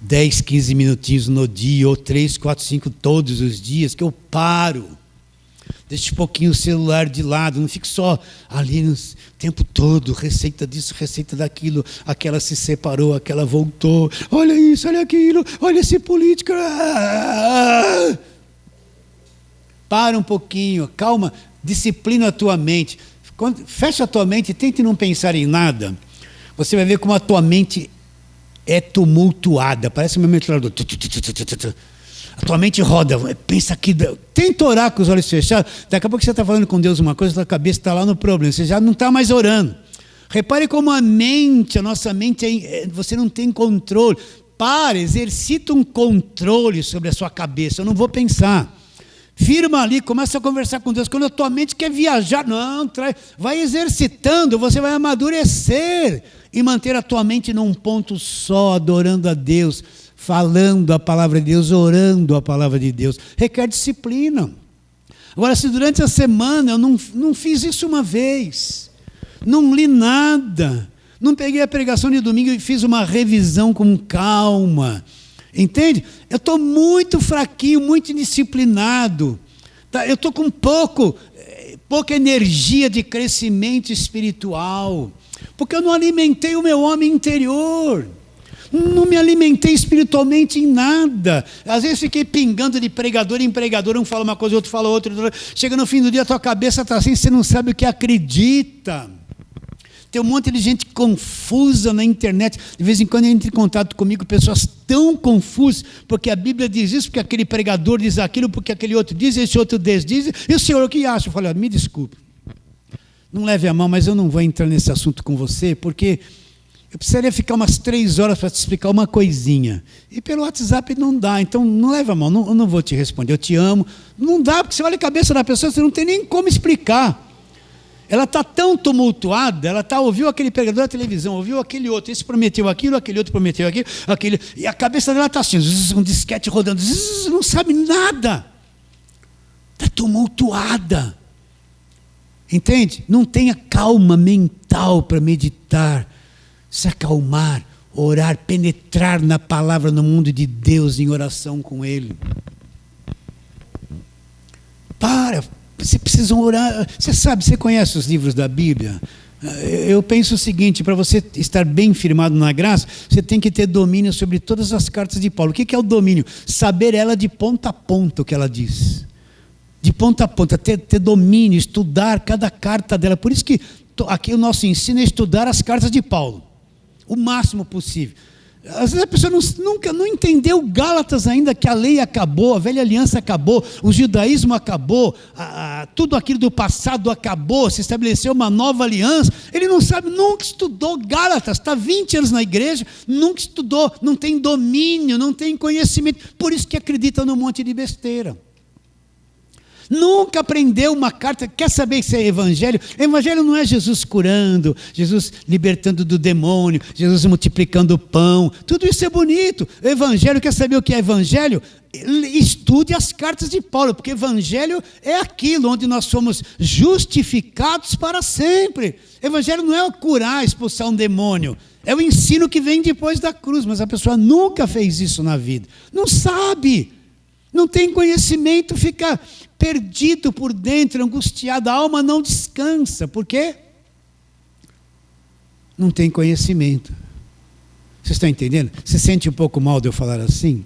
10, 15 minutinhos no dia, ou 3, 4, 5 todos os dias, que eu paro. Deixe um pouquinho o celular de lado, não fique só ali o tempo todo, receita disso, receita daquilo, aquela se separou, aquela voltou, olha isso, olha aquilo, olha esse político. Para um pouquinho, calma, disciplina a tua mente. Fecha a tua mente e tente não pensar em nada. Você vai ver como a tua mente é tumultuada, parece um ventilador. A tua mente roda, pensa aqui, tenta orar com os olhos fechados, daqui a pouco você está falando com Deus uma coisa, a tua cabeça está lá no problema, você já não está mais orando. Repare como a nossa mente, você não tem controle. Exercita um controle sobre a sua cabeça, eu não vou pensar. Firma ali, começa a conversar com Deus. Quando a tua mente quer viajar, vai exercitando, você vai amadurecer e manter a tua mente num ponto só, adorando a Deus, falando a palavra de Deus, orando a palavra de Deus. Requer disciplina. Agora, se durante a semana eu não fiz isso uma vez, não li nada, não peguei a pregação de domingo e fiz uma revisão com calma, entende? Eu estou muito fraquinho, muito indisciplinado, tá? Eu estou com pouca energia de crescimento espiritual, porque eu não alimentei o meu homem interior, não me alimentei espiritualmente em nada. Às vezes fiquei pingando de pregador em pregador, um fala uma coisa, outro fala outra, chega no fim do dia, a tua cabeça está assim, você não sabe o que acredita. Tem um monte de gente confusa na internet. De vez em quando entra em contato comigo pessoas tão confusas, porque a Bíblia diz isso, porque aquele pregador diz aquilo, porque aquele outro diz, esse outro diz, e o senhor o que acha? Eu falei, me desculpe, não leve a mão, mas eu não vou entrar nesse assunto com você, porque eu precisaria ficar umas 3 horas para te explicar uma coisinha, e pelo WhatsApp não dá, então não leve a mão, eu não vou te responder, eu te amo, não dá, porque você olha a cabeça da pessoa, você não tem nem como explicar. Ela está tão tumultuada, ouviu aquele pregador da televisão, ouviu aquele outro, esse prometeu aquilo, aquele outro prometeu aquilo, e a cabeça dela está assim, um disquete rodando, não sabe nada, está tumultuada, entende? Não tenha calma mental para meditar, se acalmar, orar, penetrar na palavra, no mundo de Deus, em oração com Ele. Você precisa orar. Você conhece os livros da Bíblia? Eu penso o seguinte, para você estar bem firmado na graça, você tem que ter domínio sobre todas as cartas de Paulo. O que é o domínio? Saber ela de ponta a ponta, o que ela diz. De ponta a ponta, ter domínio, estudar cada carta dela. Por isso que aqui o nosso ensino é estudar as cartas de Paulo, o máximo possível. Às vezes a pessoa nunca entendeu Gálatas ainda, que a lei acabou, a velha aliança acabou, o judaísmo acabou, tudo aquilo do passado acabou, se estabeleceu uma nova aliança. Ele não sabe, nunca estudou Gálatas, está 20 anos na igreja, nunca estudou, não tem domínio, não tem conhecimento, por isso que acredita num monte de besteira. Nunca aprendeu uma carta. Quer saber se é evangelho? Evangelho não é Jesus curando, Jesus libertando do demônio, Jesus multiplicando o pão, tudo isso é bonito. Evangelho, quer saber o que é evangelho? Estude as cartas de Paulo, porque evangelho é aquilo onde nós somos justificados para sempre. Evangelho não é curar, expulsar um demônio, é o ensino que vem depois da cruz, mas a pessoa nunca fez isso na vida, não sabe, não tem conhecimento, fica perdido por dentro, angustiado, a alma não descansa. Por quê? Não tem conhecimento. Vocês estão entendendo? Você sente um pouco mal de eu falar assim?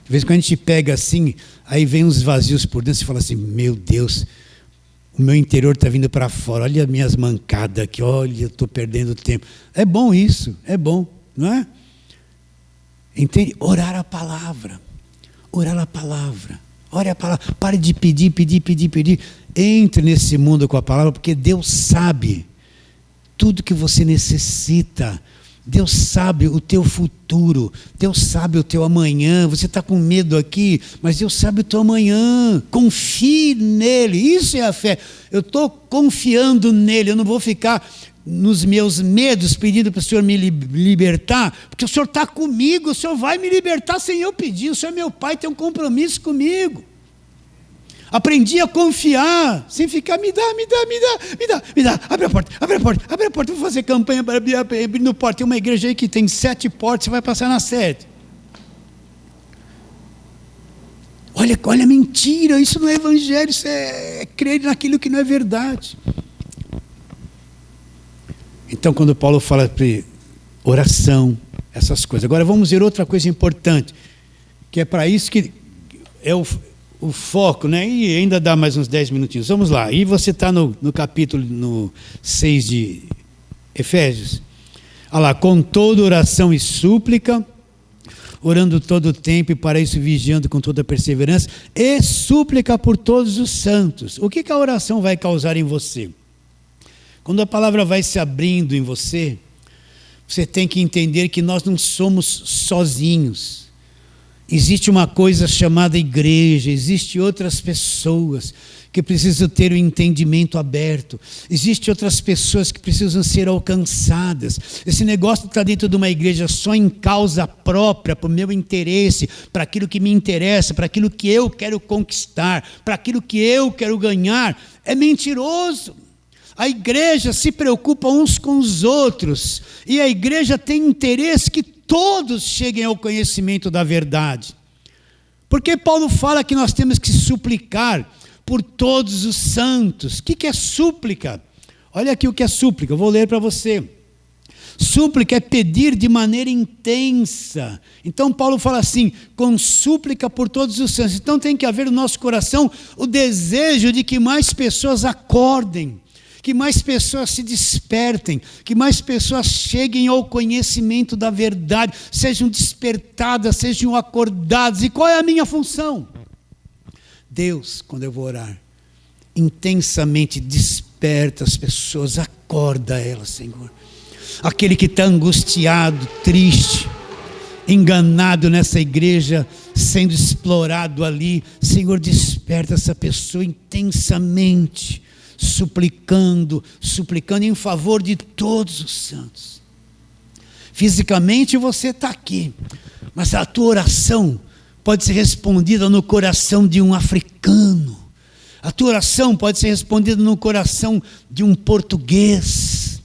De vez em quando a gente pega assim, aí vem uns vazios por dentro, e fala assim, meu Deus, o meu interior está vindo para fora, olha as minhas mancadas aqui, olha, eu estou perdendo tempo. É bom isso, é bom, não é? Entende? Orar a palavra. Orar a palavra. Ore a palavra. Pare de pedir. Entre nesse mundo com a palavra, porque Deus sabe tudo que você necessita. Deus sabe o teu futuro. Deus sabe o teu amanhã. Você está com medo aqui, mas Deus sabe o teu amanhã. Confie nele. Isso é a fé. Eu estou confiando nele. Eu não vou ficar nos meus medos pedindo para o Senhor me libertar, porque o Senhor está comigo, o Senhor vai me libertar sem eu pedir, o Senhor é meu Pai, tem um compromisso comigo. Aprendi a confiar, sem ficar, me dá, abre a porta, vou fazer campanha para abrir no porta. Tem uma igreja aí que tem 7 portas, você vai passar na 7. Olha, mentira, isso não é evangelho, isso é crer naquilo que não é verdade. Então, quando Paulo fala de oração, essas coisas. Agora vamos ver outra coisa importante, que é para isso que é o foco, né? E ainda dá mais uns 10 minutinhos. Vamos lá. E você está no capítulo 6 de Efésios. Olha lá, com toda oração e súplica, orando todo o tempo, e para isso vigiando com toda perseverança, e súplica por todos os santos. O que a oração vai causar em você? Quando a palavra vai se abrindo em você, você tem que entender que nós não somos sozinhos. Existe uma coisa chamada igreja, existe outras pessoas que precisam ter o entendimento aberto, existe outras pessoas que precisam ser alcançadas. Esse negócio de estar dentro de uma igreja só em causa própria, para o meu interesse, para aquilo que me interessa, para aquilo que eu quero conquistar, para aquilo que eu quero ganhar, é mentiroso. A igreja se preocupa uns com os outros, e a igreja tem interesse que todos cheguem ao conhecimento da verdade. Porque Paulo fala que nós temos que suplicar por todos os santos. O que é súplica? Olha aqui o que é súplica, eu vou ler para você. Súplica é pedir de maneira intensa. Então Paulo fala assim, com súplica por todos os santos. Então tem que haver no nosso coração o desejo de que mais pessoas acordem, que mais pessoas se despertem, que mais pessoas cheguem ao conhecimento da verdade, sejam despertadas, sejam acordadas. E qual é a minha função? Deus, quando eu vou orar, intensamente desperta as pessoas, acorda elas, Senhor. Aquele que está angustiado, triste, enganado nessa igreja, sendo explorado ali, Senhor, desperta essa pessoa intensamente, suplicando em favor de todos os santos. Fisicamente você está aqui, mas a tua oração pode ser respondida no coração de um africano, a tua oração pode ser respondida no coração de um português,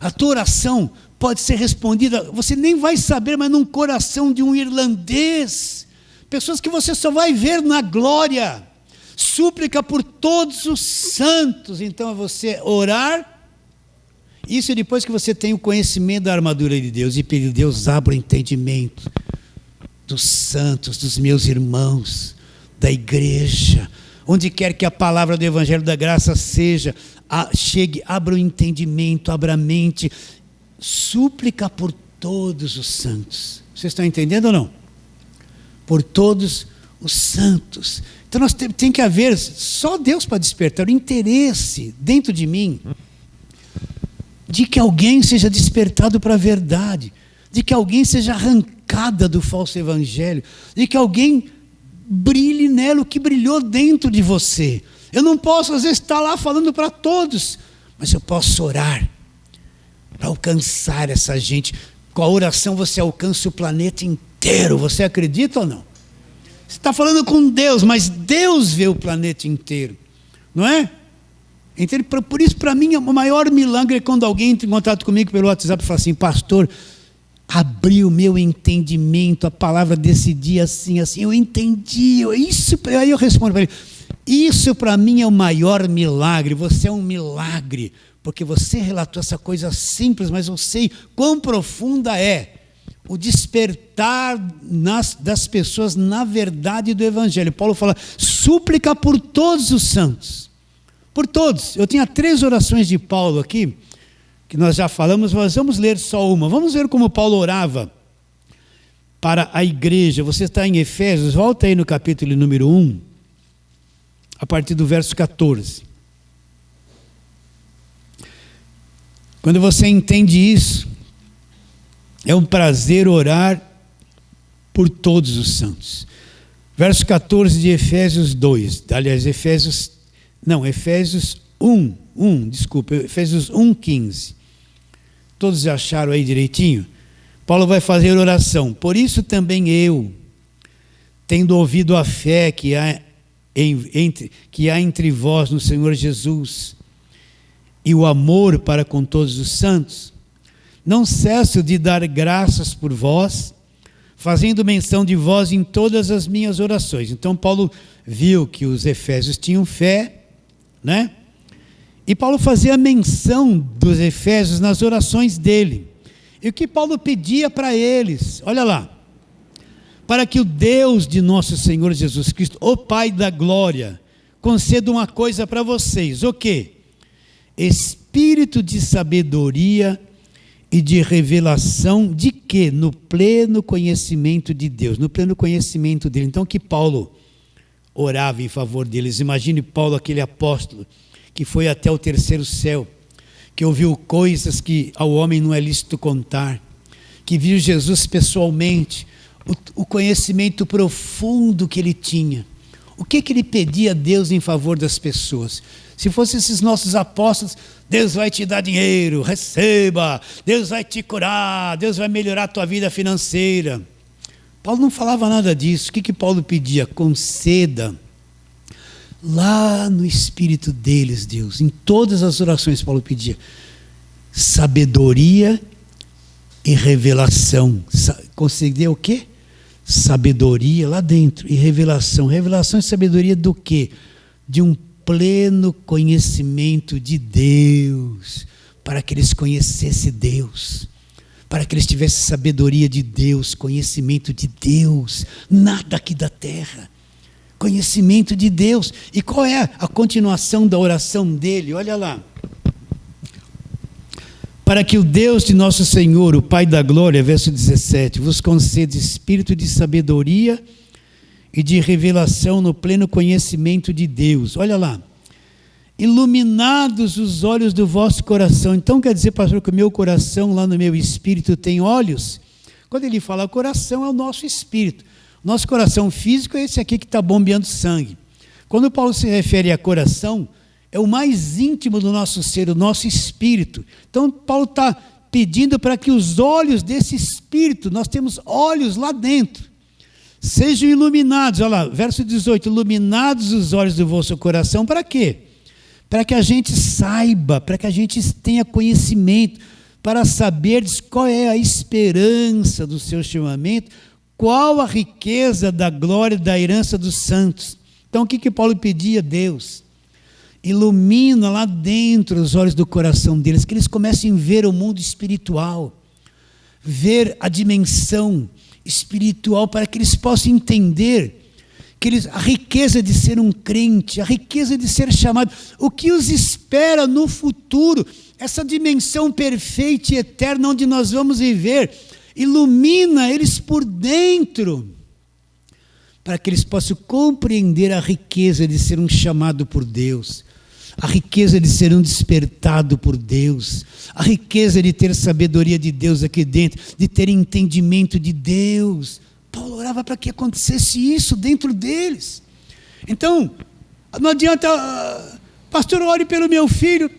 a tua oração pode ser respondida, você nem vai saber, mas num coração de um irlandês, pessoas que você só vai ver na glória. Súplica por todos os santos. Então é você orar, isso depois que você tem o conhecimento da armadura de Deus, e pedir: Deus, abra o entendimento dos santos, dos meus irmãos, da igreja, onde quer que a palavra do Evangelho da Graça chegue, abra o entendimento, abra a mente. Súplica por todos os santos. Vocês estão entendendo ou não? Por todos os santos. Então nós tem que haver, só Deus para despertar o interesse dentro de mim, de que alguém seja despertado para a verdade, de que alguém seja arrancada do falso evangelho, de que alguém brilhe nela o que brilhou dentro de você. Eu não posso às vezes estar lá falando para todos, mas eu posso orar para alcançar essa gente. Com a oração você alcança o planeta inteiro. Você acredita ou não? Você está falando com Deus, mas Deus vê o planeta inteiro, não é? Então, por isso, para mim, o maior milagre é quando alguém entra em contato comigo pelo WhatsApp e fala assim: pastor, abriu o meu entendimento, a palavra desse dia assim, eu entendi, aí eu respondo para ele: isso para mim é o maior milagre, você é um milagre, porque você relatou essa coisa simples, mas eu sei quão profunda é o despertar das pessoas na verdade do Evangelho. Paulo fala: súplica por todos os santos, por todos. Eu tinha 3 orações de Paulo aqui, que nós já falamos, mas vamos ler só uma. Vamos ver como Paulo orava para a igreja. Você está em Efésios, volta aí no capítulo número 1, a partir do verso 14. Quando você entende isso, é um prazer orar por todos os santos. Verso 14 de Efésios 2. Aliás, Efésios 1:15. Todos já acharam aí direitinho? Paulo vai fazer oração. Por isso também eu, tendo ouvido a fé que há que há entre vós no Senhor Jesus e o amor para com todos os santos, não cesso de dar graças por vós, fazendo menção de vós em todas as minhas orações. Então Paulo viu que os efésios tinham fé, né? E Paulo fazia menção dos efésios nas orações dele. E o que Paulo pedia para eles? Olha lá. Para que o Deus de nosso Senhor Jesus Cristo, o Pai da glória, conceda uma coisa para vocês. O quê? Espírito de sabedoria e de revelação de quê? No pleno conhecimento de Deus, no pleno conhecimento dele. Então que Paulo orava em favor deles. Imagine Paulo, aquele apóstolo que foi até o terceiro céu, que ouviu coisas que ao homem não é lícito contar, que viu Jesus pessoalmente, o conhecimento profundo que ele tinha. O que ele pedia a Deus em favor das pessoas? Se fossem esses nossos apóstolos, Deus vai te dar dinheiro, receba, Deus vai te curar, Deus vai melhorar a tua vida financeira. Paulo não falava nada disso. O que Paulo pedia? Conceda lá no espírito deles, Deus, em todas as orações Paulo pedia sabedoria e revelação. Conceder o quê? Sabedoria lá dentro e revelação. Revelação e sabedoria do quê? De um pleno conhecimento de Deus, para que eles conhecessem Deus, para que eles tivessem sabedoria de Deus, conhecimento de Deus, nada aqui da terra, conhecimento de Deus. E qual é a continuação da oração dele? Olha lá. Para que o Deus de nosso Senhor, o Pai da glória, verso 17, vos conceda espírito de sabedoria e de revelação no pleno conhecimento de Deus. Olha lá. Iluminados os olhos do vosso coração. Então quer dizer, pastor, que o meu coração, lá no meu espírito, tem olhos? Quando ele fala coração, é o nosso espírito. Nosso coração físico é esse aqui que está bombeando sangue. Quando Paulo se refere a coração, é o mais íntimo do nosso ser, o nosso espírito. Então Paulo está pedindo para que os olhos desse espírito, nós temos olhos lá dentro, sejam iluminados. Olha lá, verso 18, iluminados os olhos do vosso coração, para quê? Para que a gente saiba, para que a gente tenha conhecimento, para saber qual é a esperança do seu chamamento, qual a riqueza da glória da herança dos santos. Então o que Paulo pedia a Deus? Ilumina lá dentro os olhos do coração deles, que eles comecem a ver o mundo espiritual, ver a dimensão espiritual, para que eles possam entender a riqueza de ser um crente, a riqueza de ser chamado, o que os espera no futuro, essa dimensão perfeita e eterna onde nós vamos viver. Ilumina eles por dentro, para que eles possam compreender a riqueza de ser um chamado por Deus, a riqueza de ser um despertado por Deus, a riqueza de ter sabedoria de Deus aqui dentro, de ter entendimento de Deus. Paulo orava para que acontecesse isso dentro deles. Então, não adianta, pastor, ore pelo meu filho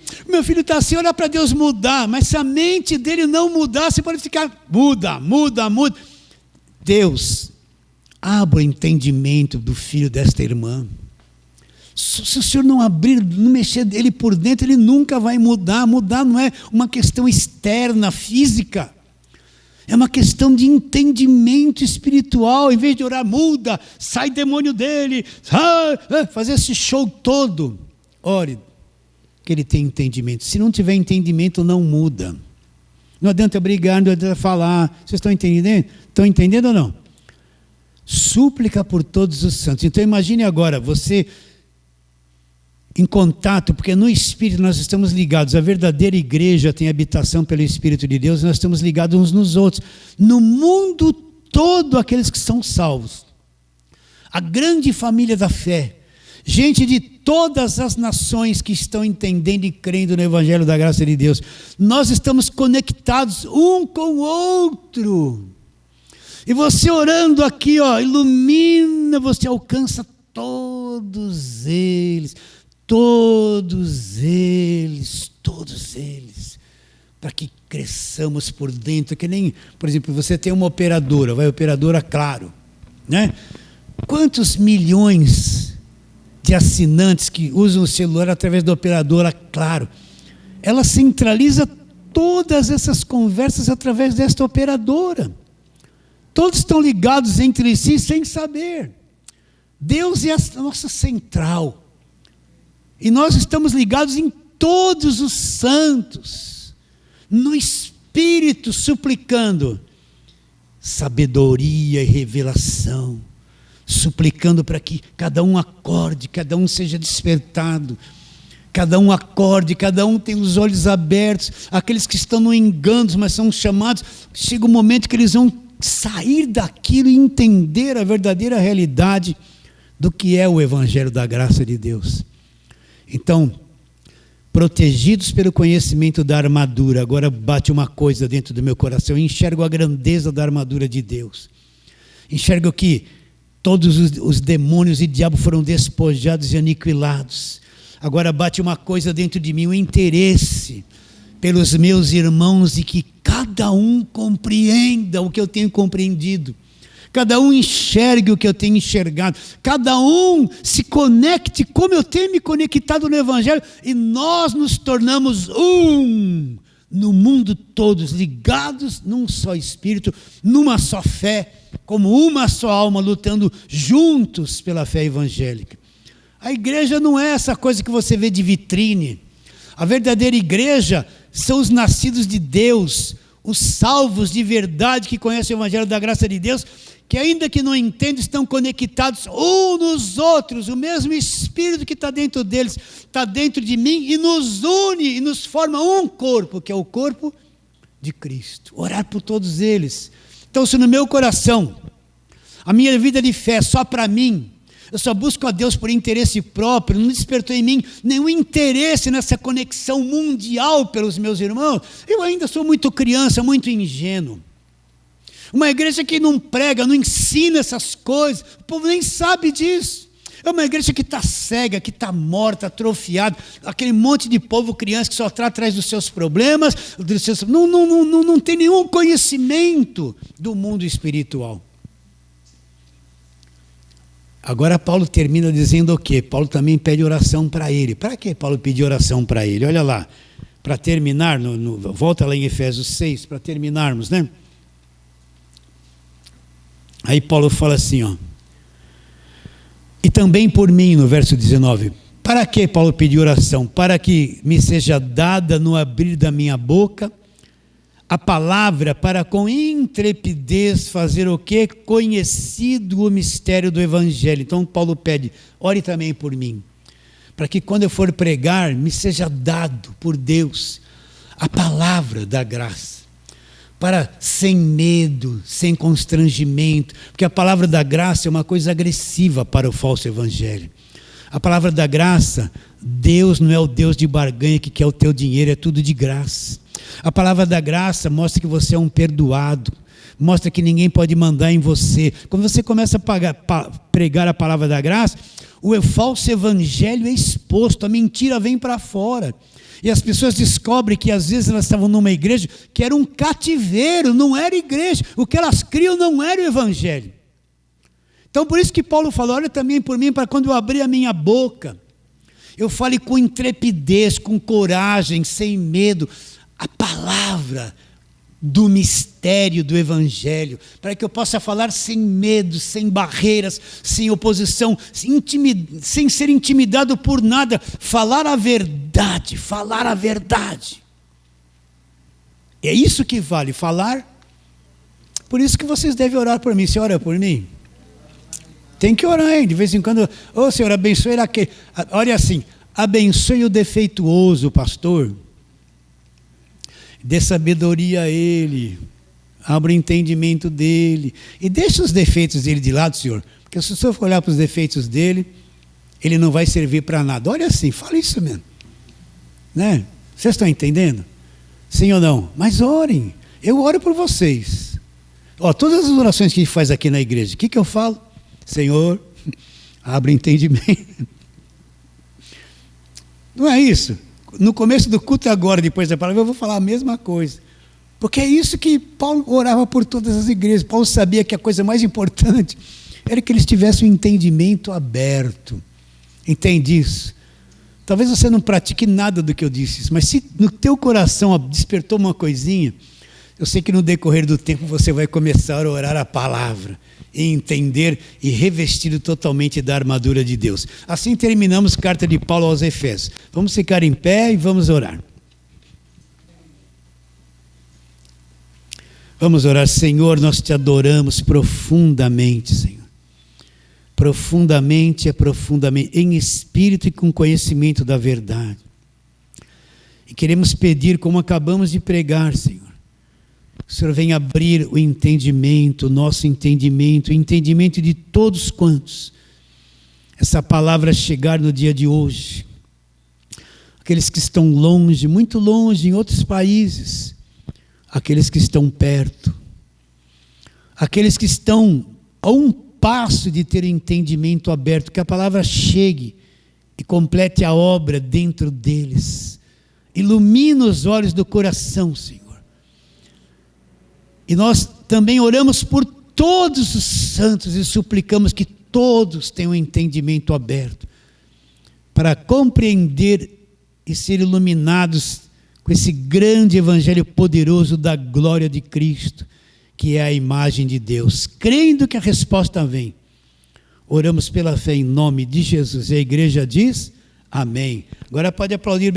está assim, olha para Deus mudar, mas se a mente dele não mudar, você pode ficar, muda. Deus, abra o entendimento do filho desta irmã. Se o Senhor não abrir, não mexer ele por dentro, ele nunca vai mudar. Mudar não é uma questão externa, física. É uma questão de entendimento espiritual. Em vez de orar, muda, sai demônio dele, fazer esse show todo. Ore, que ele tenha entendimento. Se não tiver entendimento, não muda. Não adianta brigar, não adianta falar. Vocês estão entendendo? Estão entendendo ou não? Súplica por todos os santos. Então imagine agora, você em contato, porque no Espírito nós estamos ligados, a verdadeira igreja tem habitação pelo Espírito de Deus, nós estamos ligados uns nos outros, no mundo todo aqueles que são salvos, a grande família da fé, gente de todas as nações que estão entendendo e crendo no Evangelho da graça de Deus, nós estamos conectados um com o outro, e você orando aqui, ilumina, você alcança todos eles, para que cresçamos por dentro, que nem, por exemplo, você tem uma operadora, operadora Claro, né? Quantos milhões de assinantes que usam o celular através da operadora Claro. Ela centraliza todas essas conversas através desta operadora. Todos estão ligados entre si sem saber. Deus é a nossa central. E nós estamos ligados em todos os santos, no Espírito, suplicando sabedoria e revelação, suplicando para que cada um acorde, cada um seja despertado, cada um acorde, cada um tenha os olhos abertos. Aqueles que estão no engano, mas são chamados, chega um momento que eles vão sair daquilo e entender a verdadeira realidade do que é o Evangelho da graça de Deus. Então, protegidos pelo conhecimento da armadura, agora bate uma coisa dentro do meu coração, eu enxergo a grandeza da armadura de Deus. Enxergo que todos os demônios e diabo foram despojados e aniquilados. Agora bate uma coisa dentro de mim, o interesse pelos meus irmãos e que cada um compreenda o que eu tenho compreendido. Cada um enxergue o que eu tenho enxergado. Cada um se conecte como eu tenho me conectado no Evangelho. E nós nos tornamos um no mundo, todos ligados num só Espírito, numa só fé, como uma só alma, lutando juntos pela fé evangélica. A igreja não é essa coisa que você vê de vitrine. A verdadeira igreja são os nascidos de Deus, os salvos de verdade que conhecem o Evangelho da graça de Deus, que ainda que não entendam, estão conectados uns nos outros. O mesmo Espírito que está dentro deles está dentro de mim e nos une e nos forma um corpo, que é o corpo de Cristo. Orar por todos eles. Então, se no meu coração a minha vida de fé é só para mim, eu só busco a Deus por interesse próprio, não despertou em mim nenhum interesse nessa conexão mundial pelos meus irmãos, eu ainda sou muito criança, muito ingênuo. Uma igreja que não prega, não ensina essas coisas, o povo nem sabe disso. É uma igreja que está cega, que está morta, atrofiada, aquele monte de povo, criança que só está atrás dos seus problemas, não tem nenhum conhecimento do mundo espiritual. Agora Paulo termina dizendo o quê? Paulo também pede oração para ele. Para que Paulo pediu oração para ele? Olha lá, para terminar, volta lá em Efésios 6, para terminarmos, né? Aí Paulo fala assim, ó. E também por mim, no verso 19. Para que Paulo pediu oração? Para que me seja dada no abrir da minha boca a palavra para com intrepidez fazer o quê? Conhecido o mistério do Evangelho. Então Paulo pede, ore também por mim. Para que quando eu for pregar, me seja dado por Deus a palavra da graça. Para sem medo, sem constrangimento, porque a palavra da graça é uma coisa agressiva para o falso evangelho. A palavra da graça, Deus não é o Deus de barganha que quer o teu dinheiro, é tudo de graça. A palavra da graça mostra que você é um perdoado, mostra que ninguém pode mandar em você. Quando você começa a pregar a palavra da graça, o falso evangelho é exposto, a mentira vem para fora. E as pessoas descobrem que às vezes elas estavam numa igreja que era um cativeiro, não era igreja. O que elas criam não era o evangelho. Então por isso que Paulo falou, olha também por mim, para quando eu abrir a minha boca, eu fale com intrepidez, com coragem, sem medo, a palavra do mistério do Evangelho, para que eu possa falar sem medo, sem barreiras, sem oposição, sem ser intimidado por nada, falar a verdade, falar a verdade. É isso que vale, falar. Por isso que vocês devem orar por mim. Você ora por mim? Tem que orar, hein? De vez em quando, ô Senhor, abençoe aquele. Olha assim, abençoe o defeituoso, pastor. Dê sabedoria a ele, abra o entendimento dele, e deixa os defeitos dele de lado, Senhor, porque se o Senhor for olhar para os defeitos dele, ele não vai servir para nada. Olha assim, fala isso mesmo, né? Vocês estão entendendo? Sim ou não? Mas orem, eu oro por vocês. Ó, todas as orações que a gente faz aqui na igreja, o que eu falo? Senhor, abre o entendimento. Não é isso? No começo do culto agora, depois da palavra, eu vou falar a mesma coisa. Porque é isso que Paulo orava por todas as igrejas. Paulo sabia que a coisa mais importante era que eles tivessem o entendimento aberto. Entende isso? Talvez você não pratique nada do que eu disse, mas se no teu coração despertou uma coisinha, eu sei que no decorrer do tempo você vai começar a orar a palavra, e entender e revestido totalmente da armadura de Deus. Assim terminamos a carta de Paulo aos Efésios. Vamos ficar em pé e vamos orar. Vamos orar. Senhor, nós te adoramos profundamente, Senhor. Profundamente, em espírito e com conhecimento da verdade. E queremos pedir, como acabamos de pregar, Senhor, que o Senhor venha abrir o entendimento, o nosso entendimento, o entendimento de todos quantos essa palavra chegar no dia de hoje. Aqueles que estão longe, muito longe, em outros países, aqueles que estão perto, aqueles que estão a um passo de ter entendimento aberto, que a palavra chegue e complete a obra dentro deles. Ilumina os olhos do coração, Senhor. E nós também oramos por todos os santos e suplicamos que todos tenham entendimento aberto para compreender e ser iluminados com esse grande evangelho poderoso da glória de Cristo, que é a imagem de Deus. Crendo que a resposta vem, oramos pela fé em nome de Jesus. E a igreja diz amém. Agora pode aplaudir.